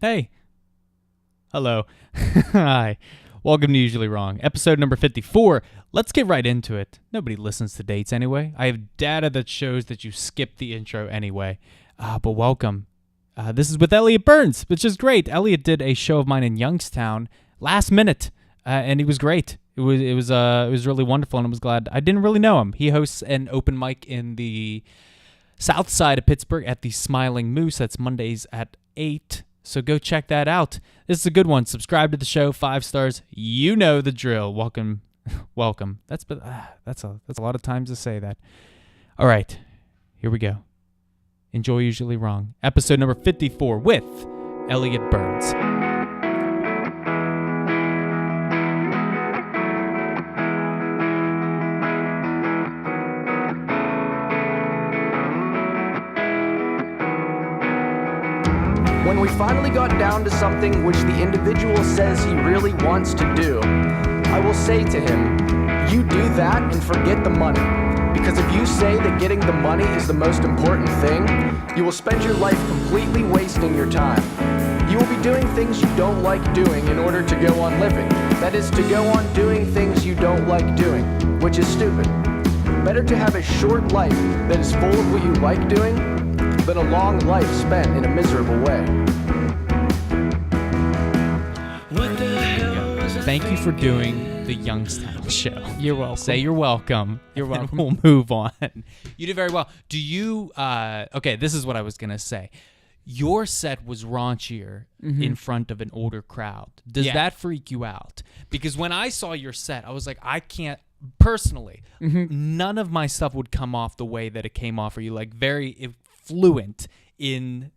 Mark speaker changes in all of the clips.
Speaker 1: Hey. Hello. Hi. Welcome to Usually Wrong, episode number 54. Let's get right into it. Nobody listens to dates anyway. I have data that shows that you skip the intro anyway. But welcome. This is with Elliott Burns, which is great. Elliott did a show of mine in Youngstown last minute, and he was great. It was really wonderful, and I was glad. I didn't really know him. He hosts an open mic in the south side of Pittsburgh at the Smiling Moose. That's Mondays at 8. So go check that out. This is a good one. Subscribe to the show, 5 stars. You know the drill. Welcome. That's a lot of times to say that. All right, here we go. Enjoy Usually Wrong, episode number 54 with Elliott Burns.
Speaker 2: When we finally got down to something which the individual says he really wants to do, I will say to him, you do that and forget the money. Because if you say that getting the money is the most important thing, you will spend your life completely wasting your time. You will be doing things you don't like doing in order to go on living. That is, to go on doing things you don't like doing, which is stupid. Better to have a short life that is full of what you like doing than a long life spent in a miserable way.
Speaker 1: Thank you for doing the Youngstown show.
Speaker 3: You're welcome.
Speaker 1: Say you're welcome.
Speaker 3: You're welcome.
Speaker 1: We'll move on. You did very well. Do you, okay, this is what I was going to say. Your set was raunchier in front of an older crowd. Does that freak you out? Because when I saw your set, I was like, I can't, personally, none of my stuff would come off the way that it came off for you, like very fluent in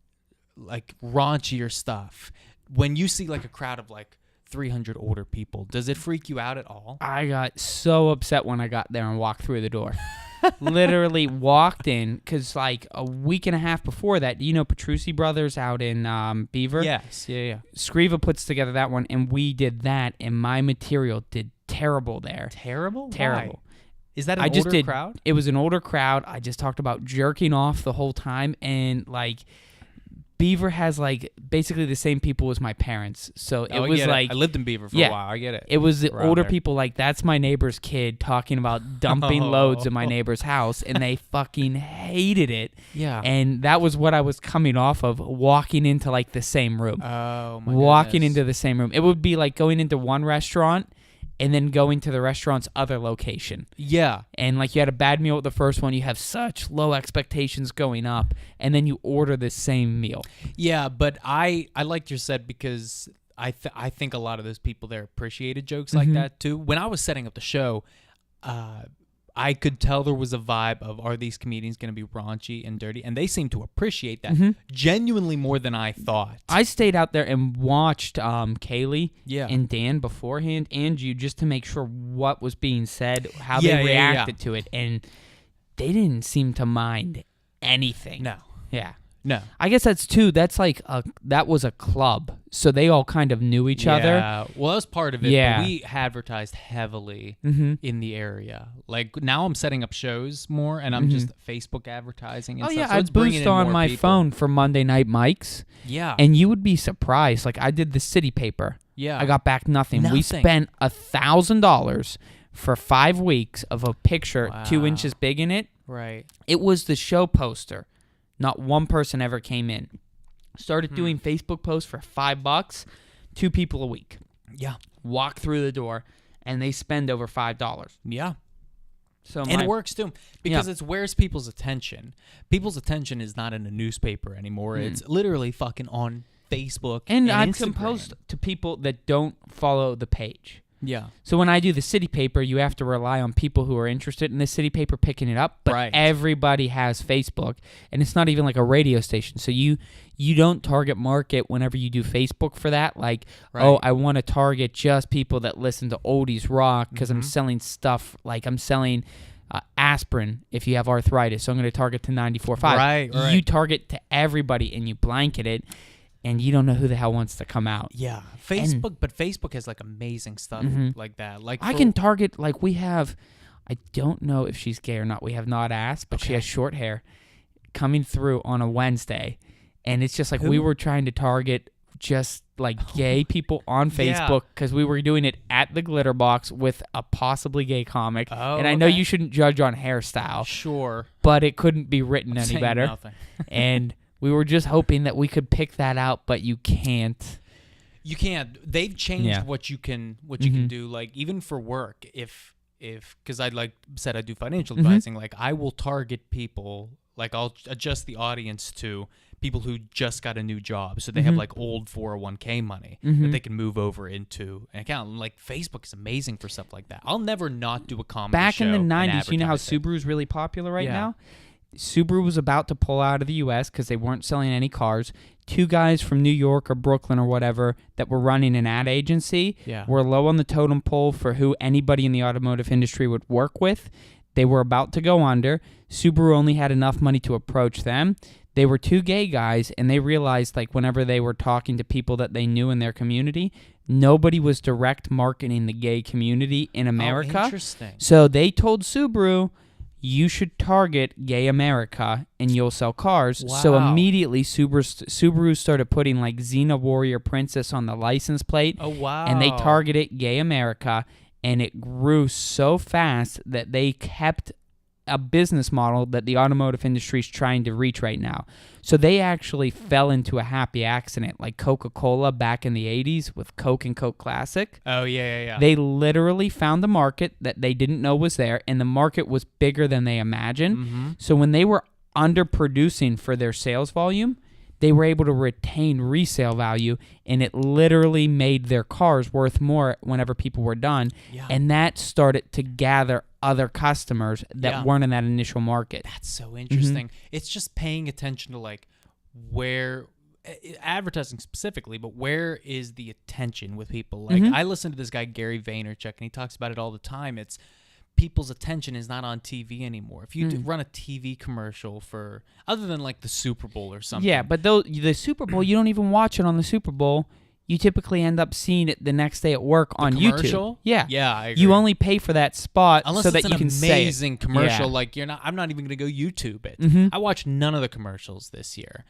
Speaker 1: like raunchier stuff. When you see like a crowd of like 300 older people, does it freak you out at all?
Speaker 3: I got so upset when I got there and walked through the door. Literally walked in, because like a week and a half before that, you know Petrucci Brothers out in Beaver?
Speaker 1: Yes, yeah.
Speaker 3: Scriva puts together that one, and we did that, and my material did terrible there.
Speaker 1: Terrible?
Speaker 3: Terrible.
Speaker 1: Why? Is that an older crowd?
Speaker 3: It was an older crowd. I just talked about jerking off the whole time, and like Beaver has like basically the same people as my parents. So it was like
Speaker 1: I lived in Beaver for a while. I get it.
Speaker 3: It was the older people like, that's my neighbor's kid talking about dumping loads in my neighbor's house, and they fucking hated it.
Speaker 1: Yeah.
Speaker 3: And that was what I was coming off of, walking into like the same room.
Speaker 1: Oh my
Speaker 3: Walking
Speaker 1: goodness.
Speaker 3: into the same room. It would be like going into one restaurant and then going to the restaurant's other location.
Speaker 1: Yeah.
Speaker 3: And like you had a bad meal at the first one, you have such low expectations going up, and then you order the same meal.
Speaker 1: Yeah, but I liked your set because I think a lot of those people there appreciated jokes like that too. When I was setting up the show, I could tell there was a vibe of, are these comedians going to be raunchy and dirty? And they seemed to appreciate that genuinely more than I thought.
Speaker 3: I stayed out there and watched Kaylee
Speaker 1: Yeah.
Speaker 3: and Dan beforehand, and you, just to make sure what was being said, how they reacted to it, and they didn't seem to mind anything.
Speaker 1: No.
Speaker 3: Yeah.
Speaker 1: No.
Speaker 3: I guess that's like that was a club, so they all kind of knew each other.
Speaker 1: Yeah. Well, that was part of it.
Speaker 3: Yeah.
Speaker 1: But we advertised heavily in the area. Like now I'm setting up shows more, and I'm just Facebook advertising and
Speaker 3: Oh
Speaker 1: stuff.
Speaker 3: yeah,
Speaker 1: So
Speaker 3: I
Speaker 1: it's bringing
Speaker 3: boost
Speaker 1: in
Speaker 3: on
Speaker 1: more
Speaker 3: my
Speaker 1: people.
Speaker 3: phone for Monday night mics.
Speaker 1: Yeah.
Speaker 3: And you would be surprised. Like I did the city paper.
Speaker 1: Yeah.
Speaker 3: I got back nothing. We spent $1,000 for 5 weeks of a picture 2 inches big in it.
Speaker 1: Right.
Speaker 3: It was the show poster. Not one person ever came in. Started doing Facebook posts for $5, 2 people a week.
Speaker 1: Yeah.
Speaker 3: Walk through the door, and they spend over $5.
Speaker 1: Yeah.
Speaker 3: So
Speaker 1: And it works too, because it's where's people's attention. People's attention is not in a newspaper anymore. It's literally fucking on Facebook and
Speaker 3: I've
Speaker 1: Instagram.
Speaker 3: composed to people that don't follow the page.
Speaker 1: Yeah.
Speaker 3: So when I do the city paper, you have to rely on people who are interested in the city paper picking it up. But everybody has Facebook, and it's not even like a radio station. So you don't target market whenever you do Facebook for that. Like, oh, I want to target just people that listen to oldies rock because I'm selling stuff. Like I'm selling aspirin if you have arthritis. So I'm going to target to 94.5.
Speaker 1: Right.
Speaker 3: You target to everybody, and you blanket it. And you don't know who the hell wants to come out.
Speaker 1: Yeah, Facebook, but Facebook has like amazing stuff like that. Like
Speaker 3: I can target, like we have, I don't know if she's gay or not. We have not asked, but she has short hair coming through on a Wednesday. And it's just like we were trying to target just like gay people on Facebook because we were doing it at the Glitterbox with a possibly gay comic.
Speaker 1: Oh,
Speaker 3: and I know you shouldn't judge on hairstyle.
Speaker 1: Sure.
Speaker 3: But it couldn't be written any better.
Speaker 1: Nothing.
Speaker 3: And we were just hoping that we could pick that out, but you can't.
Speaker 1: You can't. They've changed what you can do. Like even for work, if because I said I do financial advising, like I will target people. Like I'll adjust the audience to people who just got a new job, so they have like old 401k money that they can move over into an account. Like Facebook is amazing for stuff like that. I'll never not do a comedy
Speaker 3: Back
Speaker 1: show.
Speaker 3: in the 90s, you know how
Speaker 1: advertise it.
Speaker 3: Subaru's really popular right now? Subaru was about to pull out of the U.S. because they weren't selling any cars. Two guys from New York or Brooklyn or whatever that were running an ad agency were low on the totem pole for who anybody in the automotive industry would work with. They were about to go under. Subaru only had enough money to approach them. They were two gay guys, and they realized, like, whenever they were talking to people that they knew in their community, nobody was direct marketing the gay community in America.
Speaker 1: Oh, interesting.
Speaker 3: So they told Subaru, you should target gay America, and you'll sell cars.
Speaker 1: Wow.
Speaker 3: So immediately, Subaru started putting, like, Xena Warrior Princess on the license plate.
Speaker 1: Oh, wow.
Speaker 3: And they targeted gay America, and it grew so fast that they kept a business model that the automotive industry is trying to reach right now. So they actually fell into a happy accident, like Coca-Cola back in the 80s with Coke and Coke Classic.
Speaker 1: Oh, yeah.
Speaker 3: They literally found the market that they didn't know was there, and the market was bigger than they imagined. So when they were underproducing for their sales volume, they were able to retain resale value, and it literally made their cars worth more whenever people were done.
Speaker 1: Yeah.
Speaker 3: And that started to gather other customers that weren't in that initial market.
Speaker 1: That's so interesting. It's just paying attention to like where advertising specifically, but where is the attention with people? Like I listen to this guy Gary Vaynerchuk, and he talks about it all the time. It's people's attention is not on TV anymore. If you run a TV commercial for other than like the Super Bowl or something.
Speaker 3: Yeah, but the Super Bowl, you don't even watch it on the Super Bowl. You typically end up seeing it the next day at work on
Speaker 1: commercial?
Speaker 3: YouTube. Yeah.
Speaker 1: Yeah, I agree.
Speaker 3: You only pay for that spot
Speaker 1: Unless
Speaker 3: so
Speaker 1: it's
Speaker 3: that you can say it.
Speaker 1: amazing commercial,
Speaker 3: Yeah.
Speaker 1: like I'm not even gonna go YouTube it. I watched none of the commercials this year,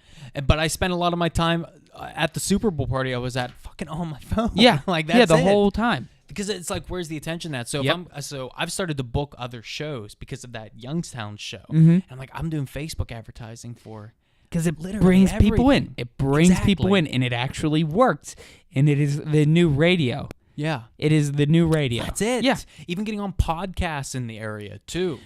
Speaker 1: but I spent a lot of my time at the Super Bowl party. I was at fucking on my phone.
Speaker 3: Yeah,
Speaker 1: like that's
Speaker 3: the
Speaker 1: it.
Speaker 3: whole time.
Speaker 1: Because it's like, where's the attention at? So so I've started to book other shows because of that Youngstown show. And I'm like, I'm doing Facebook advertising for.
Speaker 3: Because it
Speaker 1: Literally
Speaker 3: brings people in.
Speaker 1: everything.
Speaker 3: It brings people
Speaker 1: Exactly.
Speaker 3: in, and it actually works. And it is the new radio.
Speaker 1: Yeah.
Speaker 3: It is the new radio.
Speaker 1: That's it.
Speaker 3: Yeah.
Speaker 1: Even getting on podcasts in the area, too.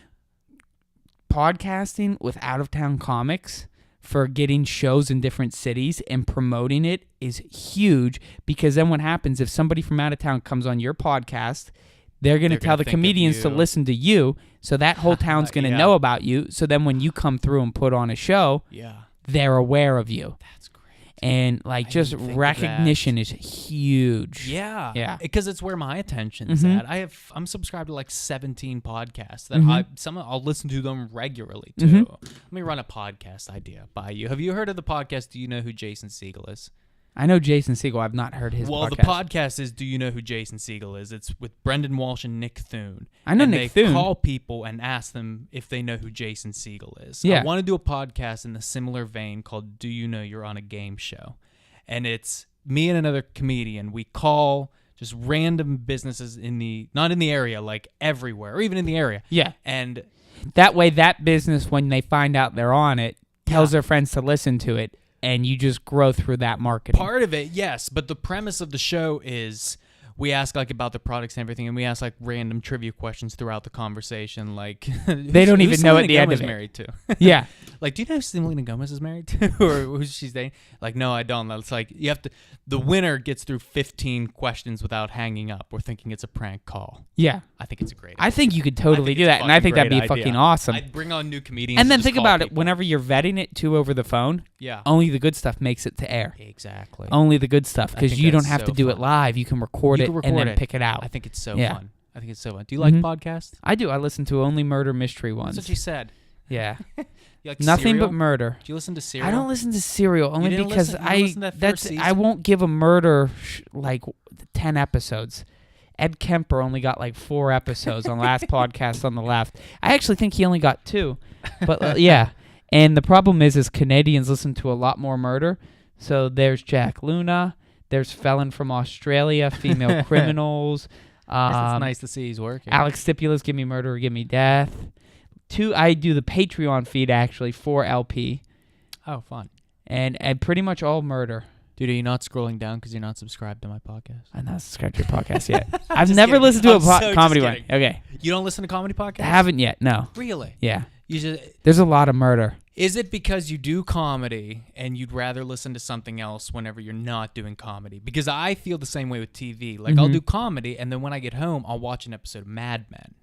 Speaker 3: Podcasting with out-of-town comics for getting shows in different cities and promoting it is huge, because then what happens if somebody from out of town comes on your podcast, they're going to tell the
Speaker 1: think of
Speaker 3: comedians to
Speaker 1: you.
Speaker 3: listen to you, so that whole town's going to
Speaker 1: Yeah.
Speaker 3: know about you. So then when you come through and put on a show,
Speaker 1: Yeah.
Speaker 3: they're aware of you.
Speaker 1: That's great.
Speaker 3: And like just
Speaker 1: didn't think of
Speaker 3: recognition is huge.
Speaker 1: Yeah.
Speaker 3: Yeah.
Speaker 1: Because it's where my attention's at. I'm subscribed to like 17 podcasts that I'll listen to them regularly too. Let me run a podcast idea by you. Have you heard of the podcast Do You Know Who Jason Segel Is?
Speaker 3: I know Jason Segel. I've not heard his
Speaker 1: Well,
Speaker 3: podcast.
Speaker 1: the podcast is Do You Know Who Jason Segel Is? It's with Brendan Walsh and Nick Thune.
Speaker 3: I know
Speaker 1: and
Speaker 3: Nick
Speaker 1: they
Speaker 3: Thune.
Speaker 1: call people and ask them if they know who Jason Segel is.
Speaker 3: Yeah.
Speaker 1: I want to do a podcast in the similar vein called Do You Know You're on a Game Show? And it's me and another comedian. We call just random businesses not in the area, like everywhere, or even in the area.
Speaker 3: Yeah.
Speaker 1: And
Speaker 3: That way, that business, when they find out they're on it, tells their friends to listen to it, and you just grow through that marketing.
Speaker 1: part of it, yes, but the premise of the show is we ask like about the products and everything, and we ask like random trivia questions throughout the conversation. Like
Speaker 3: They don't even know at the end of it.
Speaker 1: Married to.
Speaker 3: Yeah.
Speaker 1: Like, do you know who Selena Gomez is married to, or who she's dating? Like, no, I don't. It's like you have to. The winner gets through 15 questions without hanging up or thinking it's a prank call.
Speaker 3: Yeah.
Speaker 1: I think it's a great.
Speaker 3: I think you could totally do that, and I think that'd be fucking awesome.
Speaker 1: I'd bring on new comedians.
Speaker 3: And then
Speaker 1: just
Speaker 3: think
Speaker 1: call
Speaker 3: about it,
Speaker 1: people.
Speaker 3: whenever you're vetting it too over the phone,
Speaker 1: Yeah.
Speaker 3: only the good stuff makes it to air.
Speaker 1: Exactly.
Speaker 3: Only the good stuff, because
Speaker 1: think
Speaker 3: you don't
Speaker 1: that's
Speaker 3: have
Speaker 1: so
Speaker 3: to do it
Speaker 1: fun.
Speaker 3: live. You can record
Speaker 1: You
Speaker 3: it
Speaker 1: can
Speaker 3: and
Speaker 1: record
Speaker 3: then
Speaker 1: it.
Speaker 3: pick it out.
Speaker 1: I think it's so
Speaker 3: Yeah.
Speaker 1: fun. I think it's so fun. Do you like podcasts?
Speaker 3: I do. I listen to only murder mystery ones.
Speaker 1: That's what you said.
Speaker 3: Yeah.
Speaker 1: You like
Speaker 3: Nothing
Speaker 1: Serial?
Speaker 3: but murder.
Speaker 1: Do you listen to Serial?
Speaker 3: I don't listen to Serial only
Speaker 1: didn't
Speaker 3: because
Speaker 1: listen- you didn't listen to that first
Speaker 3: I
Speaker 1: season?
Speaker 3: won't give a murder like 10 episodes. Ed Kemper only got like 4 episodes on last podcast on the left. I actually think he only got 2. But yeah. And the problem is Canadians listen to a lot more murder. So there's Jack Luna. There's Felon from Australia, Female Criminals.
Speaker 1: It's nice to see he's working.
Speaker 3: Alex Stipula's Give Me Murder or Give Me Death. 2, I do the Patreon feed, actually, for LP.
Speaker 1: Oh, fun.
Speaker 3: And pretty much all murder.
Speaker 1: Dude, are you not scrolling down because you're not subscribed to my podcast?
Speaker 3: I'm not subscribed to your podcast yet. I've
Speaker 1: Just
Speaker 3: never
Speaker 1: kidding.
Speaker 3: listened to
Speaker 1: I'm so
Speaker 3: comedy
Speaker 1: just
Speaker 3: one.
Speaker 1: kidding.
Speaker 3: Okay.
Speaker 1: You don't listen to comedy podcasts?
Speaker 3: I haven't yet, no.
Speaker 1: Really?
Speaker 3: Yeah.
Speaker 1: You just...
Speaker 3: There's a lot of murder.
Speaker 1: Is it because you do comedy and you'd rather listen to something else whenever you're not doing comedy? Because I feel the same way with TV. Like, I'll do comedy, and then when I get home, I'll watch an episode of Mad Men.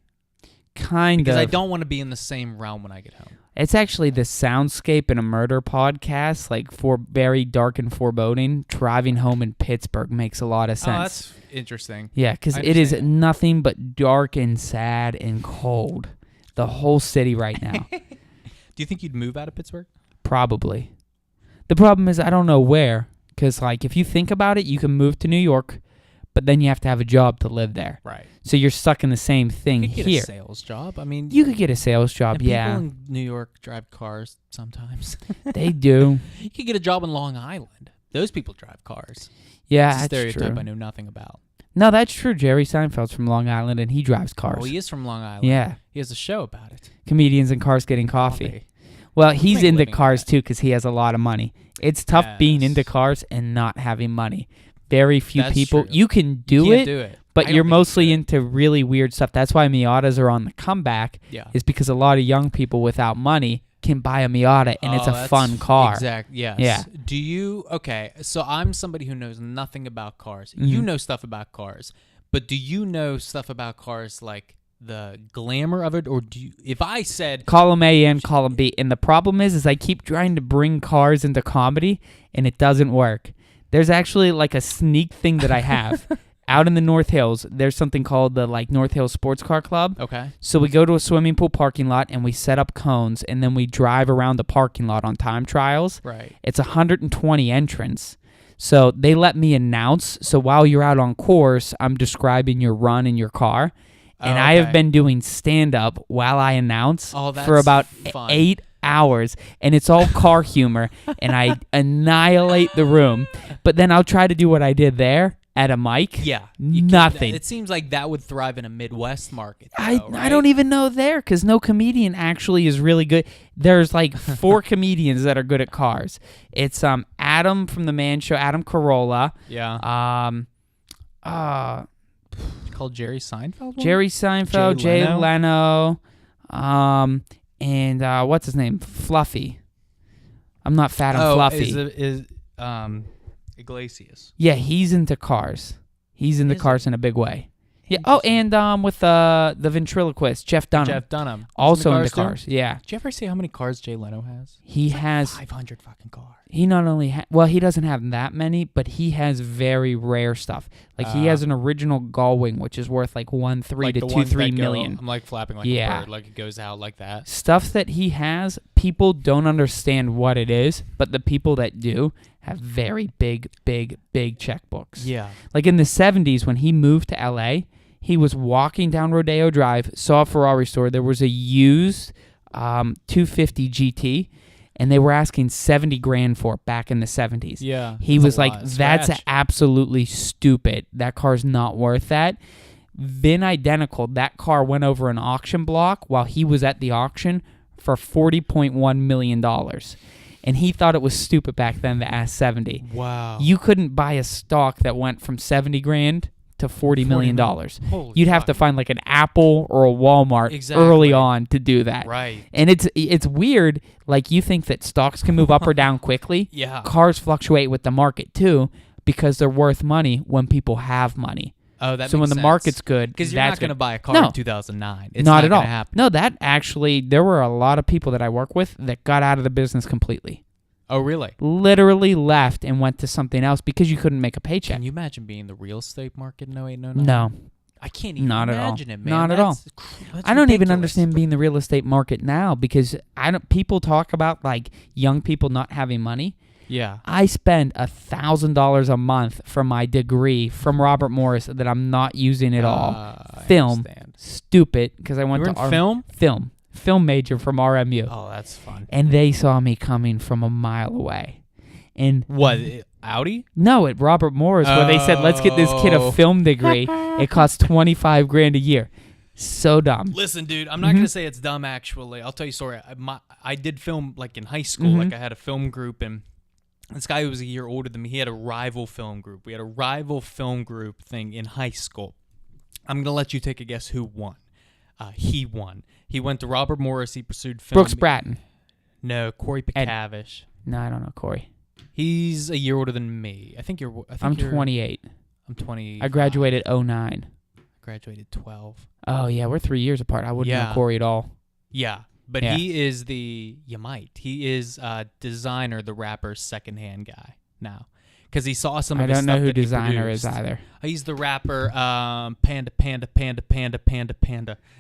Speaker 3: Kind
Speaker 1: Because
Speaker 3: of.
Speaker 1: I don't want to be in the same realm when I get home.
Speaker 3: It's actually the soundscape in a murder podcast, like for very dark and foreboding. Driving home in Pittsburgh makes a lot of sense.
Speaker 1: Oh, that's interesting.
Speaker 3: Yeah, because it is nothing but dark and sad and cold. The whole city right now.
Speaker 1: Do you think you'd move out of Pittsburgh?
Speaker 3: Probably. The problem is I don't know where. Because, like, if you think about it, you can move to New York, but then you have to have a job to live there.
Speaker 1: Right.
Speaker 3: So you're stuck in the same thing
Speaker 1: You could get
Speaker 3: here.
Speaker 1: a sales job. I mean...
Speaker 3: You could get a sales job,
Speaker 1: and
Speaker 3: yeah.
Speaker 1: people in New York drive cars sometimes.
Speaker 3: They do.
Speaker 1: You could get a job in Long Island. Those people drive cars.
Speaker 3: Yeah,
Speaker 1: It's a
Speaker 3: that's
Speaker 1: stereotype
Speaker 3: true.
Speaker 1: I know nothing about.
Speaker 3: No, that's true. Jerry Seinfeld's from Long Island, and he drives cars.
Speaker 1: Oh, he is from Long Island.
Speaker 3: Yeah.
Speaker 1: He has a show about it.
Speaker 3: Comedians in cars getting coffee. Well, he's
Speaker 1: make a
Speaker 3: into
Speaker 1: living
Speaker 3: cars,
Speaker 1: at that.
Speaker 3: too, because he has a lot of money. It's tough being into
Speaker 1: Yes.
Speaker 3: cars and not having money. Very few
Speaker 1: That's
Speaker 3: people.
Speaker 1: true.
Speaker 3: You can do
Speaker 1: You
Speaker 3: it,
Speaker 1: can't do it. I
Speaker 3: but
Speaker 1: don't
Speaker 3: you're
Speaker 1: think you
Speaker 3: mostly
Speaker 1: could.
Speaker 3: into really weird stuff. That's why Miatas are on the comeback,
Speaker 1: Yeah.
Speaker 3: is because a lot of young people without money can buy a Miata, and it's a
Speaker 1: that's
Speaker 3: fun car.
Speaker 1: Exactly. Yes.
Speaker 3: Yeah.
Speaker 1: Do you... Okay, so I'm somebody who knows nothing about cars. You know stuff about cars, but do you know stuff about cars like the glamour of it, or do you... If I said...
Speaker 3: Column A and column B. And the problem is I keep trying to bring cars into comedy, and it doesn't work. There's actually like a sneak thing that I have. Out in the North Hills, there's something called the North Hills Sports Car Club.
Speaker 1: Okay.
Speaker 3: So we go to a swimming pool parking lot, and we set up cones, and then we drive around the parking lot on time trials.
Speaker 1: Right.
Speaker 3: It's 120 entrants. So they let me announce. So while you're out on course, I'm describing your run in your car. And I have been doing stand-up while I announce
Speaker 1: Oh, that's
Speaker 3: for about
Speaker 1: fun.
Speaker 3: 8 hours. And it's all car humor. And I annihilate the room. But then I'll try to do what I did there at a mic.
Speaker 1: Yeah.
Speaker 3: Nothing.
Speaker 1: It seems like that would thrive in a Midwest market.
Speaker 3: I
Speaker 1: right?
Speaker 3: don't even know there because no comedian actually is really good. There's like 4 comedians that are good at cars. It's Adam from the Man Show, Adam Carolla.
Speaker 1: Yeah. Called Jerry Seinfeld? one?
Speaker 3: Jerry Seinfeld, Jay Leno, and what's his name? Fluffy. I'm not fat, I'm fluffy.
Speaker 1: Is Iglesias.
Speaker 3: Yeah, he's into cars. He's into
Speaker 1: Is
Speaker 3: cars in a big way. Yeah. Oh, and with the ventriloquist, Jeff Dunham.
Speaker 1: Jeff Dunham.
Speaker 3: Also into
Speaker 1: into
Speaker 3: cars. Yeah.
Speaker 1: Did you ever see how many cars Jay Leno has?
Speaker 3: He has
Speaker 1: 500 fucking cars.
Speaker 3: He not only he doesn't have that many, but he has very rare stuff. Like he has an original Gullwing, which is worth like 1.3 to 2.3 million.
Speaker 1: I'm like flapping like
Speaker 3: Yeah.
Speaker 1: a bird, like it goes out like that.
Speaker 3: Stuff that he has, people don't understand what it is, but the people that do have very big checkbooks.
Speaker 1: Yeah.
Speaker 3: Like in the 70s when he moved to LA, he was walking down Rodeo Drive, saw a Ferrari store. There was a used 250 GT, and they were asking 70 grand for it back in the 70s.
Speaker 1: Yeah.
Speaker 3: He
Speaker 1: that's
Speaker 3: was
Speaker 1: a
Speaker 3: like,
Speaker 1: lot.
Speaker 3: that's
Speaker 1: Scratch.
Speaker 3: absolutely stupid. That car's not worth that. Vin Identical, that car went over an auction block while he was at the auction for $40.1 million. And he thought it was stupid back then to ask 70.
Speaker 1: Wow.
Speaker 3: You couldn't buy a stock that went from 70 grand to $40 million.
Speaker 1: Holy
Speaker 3: You'd have
Speaker 1: fuck.
Speaker 3: to find like an Apple or a Walmart
Speaker 1: Exactly.
Speaker 3: early on to do that.
Speaker 1: Right.
Speaker 3: And it's weird. Like you think that stocks can move up or down quickly.
Speaker 1: Yeah.
Speaker 3: Cars fluctuate with the market too because they're worth money when people have money.
Speaker 1: Oh, that
Speaker 3: So
Speaker 1: makes
Speaker 3: when the
Speaker 1: sense.
Speaker 3: market's good,
Speaker 1: Because you're
Speaker 3: that's
Speaker 1: not going to
Speaker 3: good.
Speaker 1: buy a car
Speaker 3: No.
Speaker 1: in 2009. It's
Speaker 3: not at all.
Speaker 1: gonna happen.
Speaker 3: No, that actually, there were a lot of people that I work with that got out of the business completely.
Speaker 1: Oh, really?
Speaker 3: Literally left and went to something else because you couldn't make a paycheck.
Speaker 1: Can you imagine being in the real estate market in 08, 09?
Speaker 3: No.
Speaker 1: I can't even
Speaker 3: Not at all.
Speaker 1: imagine it, man.
Speaker 3: Not at all.
Speaker 1: That's
Speaker 3: I don't even
Speaker 1: ridiculous.
Speaker 3: understand being in the real estate market now because people talk about like young people not having money.
Speaker 1: Yeah.
Speaker 3: I spend $1,000 a month for my degree from Robert Morris that I'm not using at all.
Speaker 1: I
Speaker 3: Film.
Speaker 1: understand.
Speaker 3: Stupid because I went
Speaker 1: You were
Speaker 3: to
Speaker 1: in film?
Speaker 3: Film major from RMU.
Speaker 1: Oh, that's fun.
Speaker 3: And they saw me coming from a mile away. And
Speaker 1: What, Audi?
Speaker 3: no, at Robert Morris, where they said, let's get this kid a film degree. It costs $25,000 a year. So dumb.
Speaker 1: Listen, dude, I'm not going to say it's dumb, actually. I'll tell you a story. I did film, like, in high school. Like, I had a film group, and this guy who was a year older than me, he had a rival film group. We had a rival film group thing in high school. I'm going to let you take a guess who won. He won. He went to Robert Morris. He pursued film.
Speaker 3: Brooks Bratton.
Speaker 1: No, Corey Pekavish.
Speaker 3: No, I don't know Corey.
Speaker 1: He's a year older than me.
Speaker 3: I'm 28.
Speaker 1: I'm 20.
Speaker 3: I graduated 09.
Speaker 1: Graduated 12.
Speaker 3: Oh, yeah, we're 3 years apart. I wouldn't know Corey at all.
Speaker 1: Yeah, but
Speaker 3: Yeah.
Speaker 1: he is he is Designer, the rapper's secondhand guy now. Because he saw some of his stuff.
Speaker 3: I don't know who
Speaker 1: that he
Speaker 3: Designer
Speaker 1: produced.
Speaker 3: is either.
Speaker 1: He's the rapper Panda.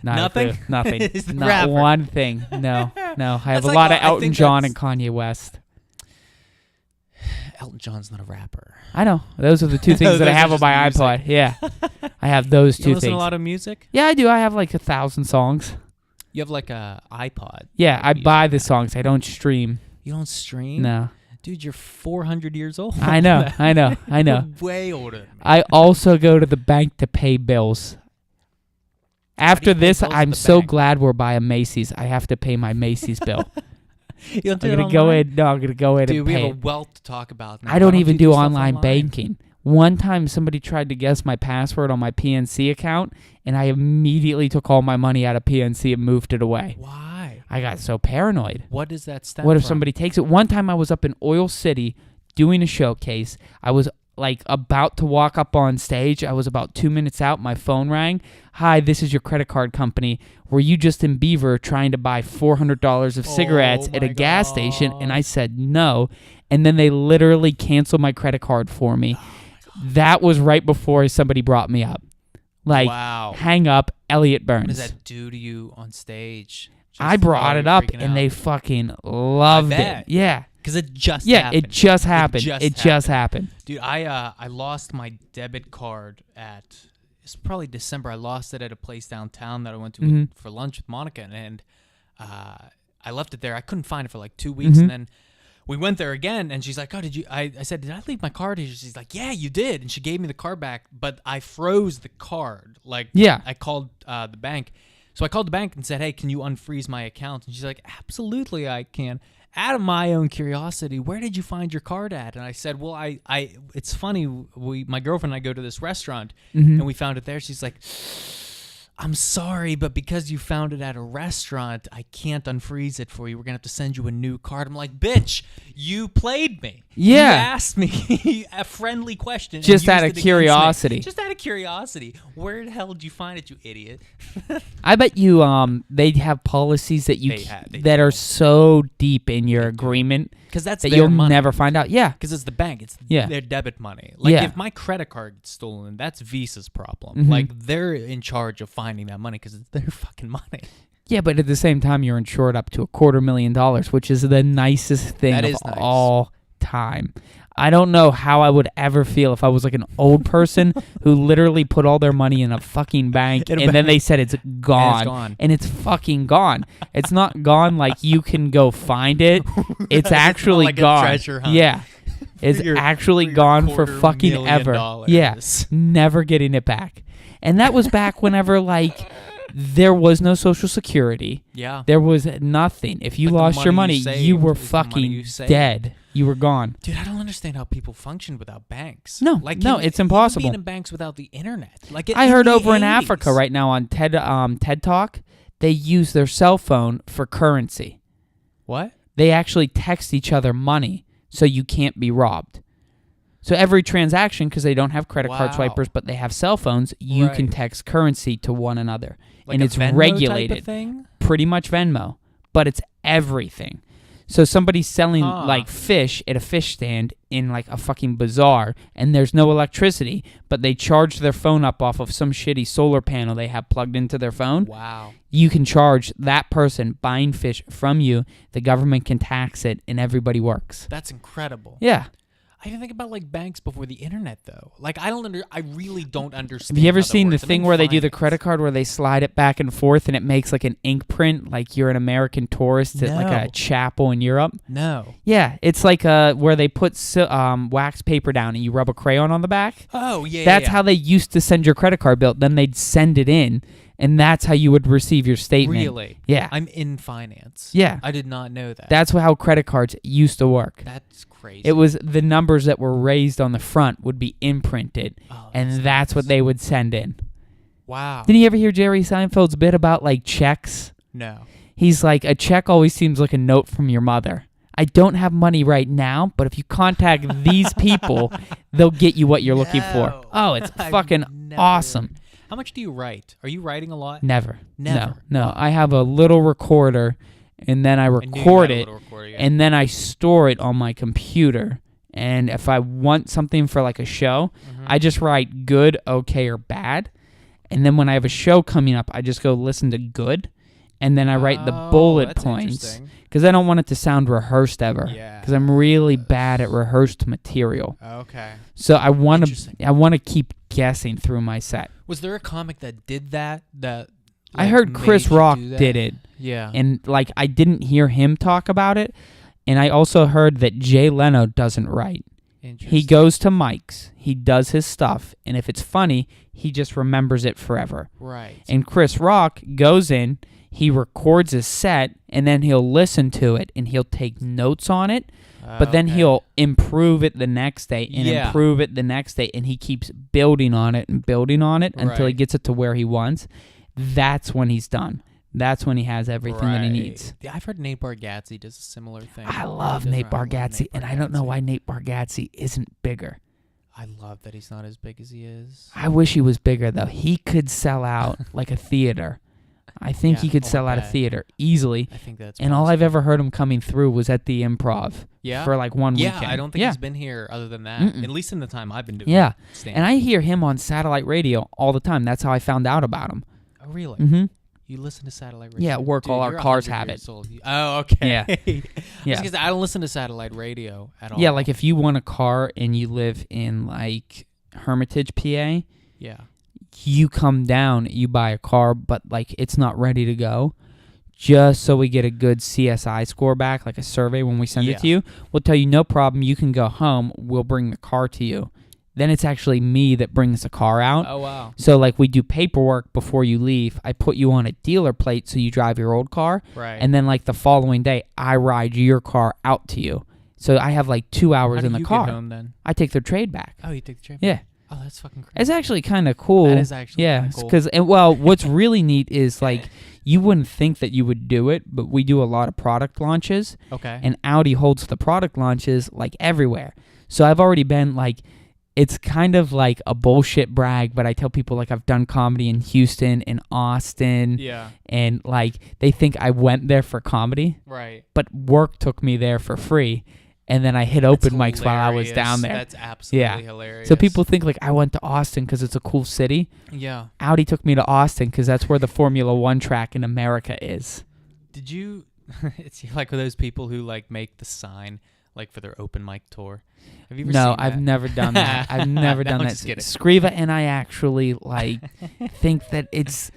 Speaker 3: Not
Speaker 1: Nothing?
Speaker 3: a clue. Nothing.
Speaker 1: He's the
Speaker 3: Not
Speaker 1: rapper.
Speaker 3: one thing. No. I have
Speaker 1: That's
Speaker 3: a
Speaker 1: like
Speaker 3: lot of
Speaker 1: I
Speaker 3: Elton
Speaker 1: think
Speaker 3: John
Speaker 1: that's-
Speaker 3: and Kanye West.
Speaker 1: Elton John's not a rapper.
Speaker 3: I know. Those are the two things that I
Speaker 1: Those
Speaker 3: have
Speaker 1: are
Speaker 3: on my
Speaker 1: just
Speaker 3: iPod. Yeah. I have those
Speaker 1: You
Speaker 3: two
Speaker 1: listen
Speaker 3: things.
Speaker 1: to a lot of music?
Speaker 3: Yeah, I do. I have like 1,000 songs.
Speaker 1: You have like a iPod.
Speaker 3: Yeah, I
Speaker 1: Music
Speaker 3: buy the
Speaker 1: app.
Speaker 3: songs. I don't stream.
Speaker 1: You don't stream?
Speaker 3: No.
Speaker 1: Dude, you're 400 years old.
Speaker 3: I know.
Speaker 1: You're way older than me.
Speaker 3: I also go to the bank to pay bills. After
Speaker 1: pay
Speaker 3: this,
Speaker 1: bills at
Speaker 3: I'm
Speaker 1: the
Speaker 3: so
Speaker 1: bank?
Speaker 3: glad we're by a Macy's. I have to pay my Macy's bill.
Speaker 1: You don't do
Speaker 3: I'm
Speaker 1: it
Speaker 3: gonna go
Speaker 1: online?
Speaker 3: in. No, I'm gonna go in
Speaker 1: Dude,
Speaker 3: and
Speaker 1: we
Speaker 3: pay.
Speaker 1: have a
Speaker 3: it.
Speaker 1: wealth to talk about now.
Speaker 3: I don't
Speaker 1: Why
Speaker 3: even
Speaker 1: you
Speaker 3: do
Speaker 1: stuff
Speaker 3: online banking. One time, somebody tried to guess my password on my PNC account, and I immediately took all my money out of PNC and moved it away.
Speaker 1: Why?
Speaker 3: I got so paranoid.
Speaker 1: What does that stem
Speaker 3: What if
Speaker 1: from?
Speaker 3: somebody takes it? One time I was up in Oil City doing a showcase. I was like about to walk up on stage. I was about 2 minutes out. My phone rang. Hi, this is your credit card company. Were you just in Beaver trying to buy $400 of cigarettes at a
Speaker 1: my
Speaker 3: gas station? And
Speaker 1: God.
Speaker 3: I said no. And then they literally canceled my credit card for me. That was right before somebody brought me up. Like,
Speaker 1: Wow.
Speaker 3: hang up, Elliott Burns.
Speaker 1: What does that do to you on stage?
Speaker 3: I brought it up, and they fucking loved it.
Speaker 1: bet.
Speaker 3: Yeah.
Speaker 1: Because it just
Speaker 3: Yeah,
Speaker 1: happened.
Speaker 3: it just happened.
Speaker 1: just
Speaker 3: It just happened.
Speaker 1: Dude, I lost my debit card it's probably December. I lost it at a place downtown that I went to
Speaker 3: Mm-hmm.
Speaker 1: for lunch with Monica, and I left it there. I couldn't find it for like 2 weeks,
Speaker 3: Mm-hmm.
Speaker 1: and then we went there again, and she's like, "Oh, did you?" I said, "Did I leave my card here?" She's like, "Yeah, you did," and she gave me the card back, but I froze the card. Like,
Speaker 3: Yeah.
Speaker 1: I called the bank. So I called the bank and said, "Hey, can you unfreeze my account?" And she's like, "Absolutely, I can." Out of my own curiosity, where did you find your card at? And I said, "Well, I it's funny. My girlfriend and I go to this restaurant, and we found it there." She's like, "I'm sorry, but because you found it at a restaurant, I can't unfreeze it for you. We're gonna have to send you a new card." I'm like, "Bitch, you played me.
Speaker 3: Yeah.
Speaker 1: You asked me a friendly question, and
Speaker 3: Just
Speaker 1: used
Speaker 3: out
Speaker 1: it
Speaker 3: of
Speaker 1: against me.
Speaker 3: curiosity.
Speaker 1: Just out of curiosity. Where the hell did you find it, you idiot?"
Speaker 3: I bet you they have policies that
Speaker 1: They
Speaker 3: that
Speaker 1: do.
Speaker 3: are so deep in your agreement
Speaker 1: Because that's
Speaker 3: that
Speaker 1: their
Speaker 3: you'll
Speaker 1: money.
Speaker 3: never find out. Yeah.
Speaker 1: Because it's the bank. It's
Speaker 3: Yeah.
Speaker 1: their debit money. Like,
Speaker 3: Yeah.
Speaker 1: if my credit card gets stolen, that's Visa's problem.
Speaker 3: Mhm.
Speaker 1: Like, they're in charge of finding that money because it's their fucking money.
Speaker 3: Yeah, but at the same time, you're insured up to $250,000, which is the nicest thing
Speaker 1: That
Speaker 3: of
Speaker 1: is nice.
Speaker 3: all time. I don't know how I would ever feel if I was like an old person who literally put all their money in a fucking bank
Speaker 1: In a
Speaker 3: and then
Speaker 1: bank.
Speaker 3: they said it's gone.
Speaker 1: gone.
Speaker 3: And it's fucking gone. It's not gone like you can go find it. It's
Speaker 1: not
Speaker 3: actually
Speaker 1: like a
Speaker 3: gone.
Speaker 1: treasure hunt.
Speaker 3: Yeah. It's
Speaker 1: your-
Speaker 3: actually
Speaker 1: for your
Speaker 3: gone for fucking
Speaker 1: $250,000.
Speaker 3: ever. Yeah. Never getting it back. And that was back whenever like there was no Social Security.
Speaker 1: Yeah.
Speaker 3: There was nothing. If you
Speaker 1: But the
Speaker 3: lost your
Speaker 1: money
Speaker 3: money,
Speaker 1: you saved
Speaker 3: you were
Speaker 1: is the money
Speaker 3: fucking
Speaker 1: you saved.
Speaker 3: dead. You were gone.
Speaker 1: Dude, I don't understand how people function without banks.
Speaker 3: No,
Speaker 1: like
Speaker 3: no, it's impossible.
Speaker 1: Even in banks without the internet. Like,
Speaker 3: I heard
Speaker 1: the
Speaker 3: over in
Speaker 1: 80s.
Speaker 3: Africa right now on TED Talk, they use their cell phone for currency.
Speaker 1: What?
Speaker 3: They actually text each other money so you can't be robbed. So every transaction, because they don't have credit card
Speaker 1: Wow.
Speaker 3: swipers, but they have cell phones, you can
Speaker 1: Right.
Speaker 3: text currency to one another.
Speaker 1: Like
Speaker 3: and
Speaker 1: a
Speaker 3: it's
Speaker 1: Venmo
Speaker 3: regulated.
Speaker 1: type of thing?
Speaker 3: Pretty much Venmo, but it's everything. So somebody's selling
Speaker 1: Huh.
Speaker 3: like fish at a fish stand in like a fucking bazaar, and there's no electricity, but they charge their phone up off of some shitty solar panel they have plugged into their phone.
Speaker 1: Wow.
Speaker 3: You can charge that person buying fish from you. The government can tax it, and everybody works.
Speaker 1: That's incredible.
Speaker 3: Yeah.
Speaker 1: I didn't think about like banks before the internet though. Like I really don't understand.
Speaker 3: Have you ever
Speaker 1: how that
Speaker 3: seen the
Speaker 1: works. I'm
Speaker 3: thing
Speaker 1: in
Speaker 3: where they do the
Speaker 1: finance.
Speaker 3: credit card where they slide it back and forth and it makes like an ink print, like you're an American tourist at like
Speaker 1: No.
Speaker 3: a chapel in Europe?
Speaker 1: No.
Speaker 3: Yeah, it's like where they put wax paper down and you rub a crayon on the back.
Speaker 1: Oh yeah.
Speaker 3: That's
Speaker 1: yeah.
Speaker 3: how they used to send your credit card bill. Then they'd send it in, and that's how you would receive your statement.
Speaker 1: Really?
Speaker 3: Yeah.
Speaker 1: I'm in finance.
Speaker 3: Yeah.
Speaker 1: I did not know that.
Speaker 3: That's how credit cards used to work.
Speaker 1: That's crazy.
Speaker 3: It was the numbers that were raised on the front would be imprinted, and that's what they would send in.
Speaker 1: Wow.
Speaker 3: Didn't you ever hear Jerry Seinfeld's bit about like checks?
Speaker 1: No.
Speaker 3: He's like, a check always seems like a note from your mother. I don't have money right now, but if you contact these people, they'll get you what you're looking for.
Speaker 1: No.
Speaker 3: Oh, it's
Speaker 1: I've
Speaker 3: fucking
Speaker 1: never-
Speaker 3: awesome.
Speaker 1: How much do you write? Are you writing a lot?
Speaker 3: Never.
Speaker 1: Never.
Speaker 3: No. I have a little recorder, and then I
Speaker 1: I knew you
Speaker 3: record
Speaker 1: had a
Speaker 3: it,
Speaker 1: little recorder, yeah.
Speaker 3: and then I store it on my computer. And if I want something for like a show, I just write good, okay, or bad. And then when I have a show coming up, I just go listen to good. And then I write the bullet
Speaker 1: that's
Speaker 3: points.
Speaker 1: interesting.
Speaker 3: Because I don't want it to sound rehearsed ever.
Speaker 1: Yeah.
Speaker 3: Because I'm really bad at rehearsed material.
Speaker 1: Okay.
Speaker 3: So I want
Speaker 1: Interesting.
Speaker 3: to keep guessing through my set.
Speaker 1: Was there a comic that did that?
Speaker 3: I heard Chris Rock did it.
Speaker 1: Yeah.
Speaker 3: And like I didn't hear him talk about it. And I also heard that Jay Leno doesn't write. He goes to mics. He does his stuff. And if it's funny, he just remembers it forever.
Speaker 1: Right.
Speaker 3: And Chris Rock goes in, he records his set, and then he'll listen to it, and he'll take notes on it. But then
Speaker 1: Okay.
Speaker 3: he'll improve it the next day and
Speaker 1: Yeah.
Speaker 3: improve it the next day. And he keeps building on it and building on it until he
Speaker 1: Right.
Speaker 3: gets it to where he wants. That's when he's done. That's when he has everything that he needs.
Speaker 1: Yeah, I've heard Nate Bargatze does a similar thing.
Speaker 3: I love Nate Bargatze, and I don't know why Nate Bargatze isn't bigger.
Speaker 1: I love that he's not as big as he is.
Speaker 3: I wish he was bigger, though. He could sell out like a theater. I think
Speaker 1: Yeah,
Speaker 3: he could
Speaker 1: I'll
Speaker 3: sell out a
Speaker 1: bet.
Speaker 3: theater easily.
Speaker 1: I think that's
Speaker 3: And all I've
Speaker 1: possible.
Speaker 3: ever heard him coming through was at the Improv.
Speaker 1: Yeah?
Speaker 3: For like one
Speaker 1: Yeah,
Speaker 3: weekend.
Speaker 1: I don't think he's been here other than that.
Speaker 3: Mm-mm.
Speaker 1: At least in the time I've been doing
Speaker 3: Yeah.
Speaker 1: stand-up.
Speaker 3: And I hear him on satellite radio all the time. That's how I found out about him.
Speaker 1: Oh, really?
Speaker 3: Mm-hmm.
Speaker 1: You listen to satellite radio?
Speaker 3: Yeah, at work,
Speaker 1: Dude,
Speaker 3: all our
Speaker 1: you're
Speaker 3: cars
Speaker 1: 100
Speaker 3: have
Speaker 1: years
Speaker 3: it.
Speaker 1: old. Oh, okay.
Speaker 3: Yeah. Yeah.
Speaker 1: I don't listen to satellite radio at all.
Speaker 3: Yeah, like if you want a car and you live in like Hermitage, PA,
Speaker 1: Yeah.
Speaker 3: you come down, you buy a car, but like it's not ready to go. Just so we get a good CSI score back, like a survey when we send it to
Speaker 1: Yeah.
Speaker 3: you, we'll tell you no problem. You can go home. We'll bring the car to you. Then it's actually me that brings the car out.
Speaker 1: Oh, wow.
Speaker 3: So like we do paperwork before you leave. I put you on a dealer plate so you drive your old car.
Speaker 1: Right.
Speaker 3: And then like the following day, I ride your car out to you. So I have like 2 hours
Speaker 1: How do
Speaker 3: in the
Speaker 1: you
Speaker 3: car.
Speaker 1: get home then?
Speaker 3: I take their trade back.
Speaker 1: Oh, you take the train?
Speaker 3: Yeah.
Speaker 1: Oh, that's fucking crazy.
Speaker 3: It's actually kind of cool.
Speaker 1: That is actually
Speaker 3: yeah,
Speaker 1: kinda cool.
Speaker 3: because well, what's really neat is like you wouldn't think that you would do it, but we do a lot of product launches,
Speaker 1: Okay.
Speaker 3: and Audi holds the product launches like everywhere. So I've already been like, it's kind of like a bullshit brag, but I tell people like I've done comedy in Houston, in Austin,
Speaker 1: Yeah.
Speaker 3: and like they think I went there for comedy,
Speaker 1: Right.
Speaker 3: but work took me there for free. And then I hit open mics while I was
Speaker 1: hilarious.
Speaker 3: down there.
Speaker 1: That's absolutely hilarious.
Speaker 3: So people think like I went to Austin because it's a cool city.
Speaker 1: Yeah.
Speaker 3: Audi took me to Austin because that's where the Formula One track in America is.
Speaker 1: Did you? It's like those people who like make the sign like for their open mic tour. Have you ever
Speaker 3: No,
Speaker 1: seen
Speaker 3: I've
Speaker 1: that?
Speaker 3: never done that. I've never
Speaker 1: No,
Speaker 3: done
Speaker 1: I'm
Speaker 3: that.
Speaker 1: just kidding.
Speaker 3: Scriva and I actually like think that it's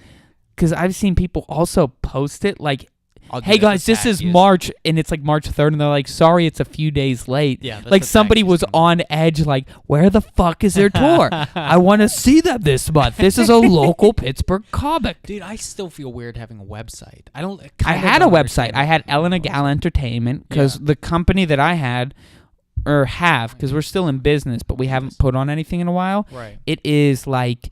Speaker 3: because I've seen people also post it like,
Speaker 1: I'll do
Speaker 3: hey
Speaker 1: that
Speaker 3: guys,
Speaker 1: with
Speaker 3: this is
Speaker 1: Zacchaeus.
Speaker 3: March, and it's like March 3rd, and they're like, sorry, it's a few days late.
Speaker 1: Yeah, that's
Speaker 3: like
Speaker 1: the
Speaker 3: somebody
Speaker 1: Zacchaeus
Speaker 3: was
Speaker 1: one.
Speaker 3: on edge, like, where the fuck is their tour? I want to see them this month. This is a local Pittsburgh comic.
Speaker 1: Dude, I still feel weird having a website. I don't.
Speaker 3: I
Speaker 1: kinda
Speaker 3: had a
Speaker 1: don't
Speaker 3: website.
Speaker 1: understand
Speaker 3: I
Speaker 1: it.
Speaker 3: had Ellen Gal Entertainment because
Speaker 1: Yeah.
Speaker 3: the company that I had, or have, because we're still in business, but we haven't put on anything in a while.
Speaker 1: Right.
Speaker 3: It is like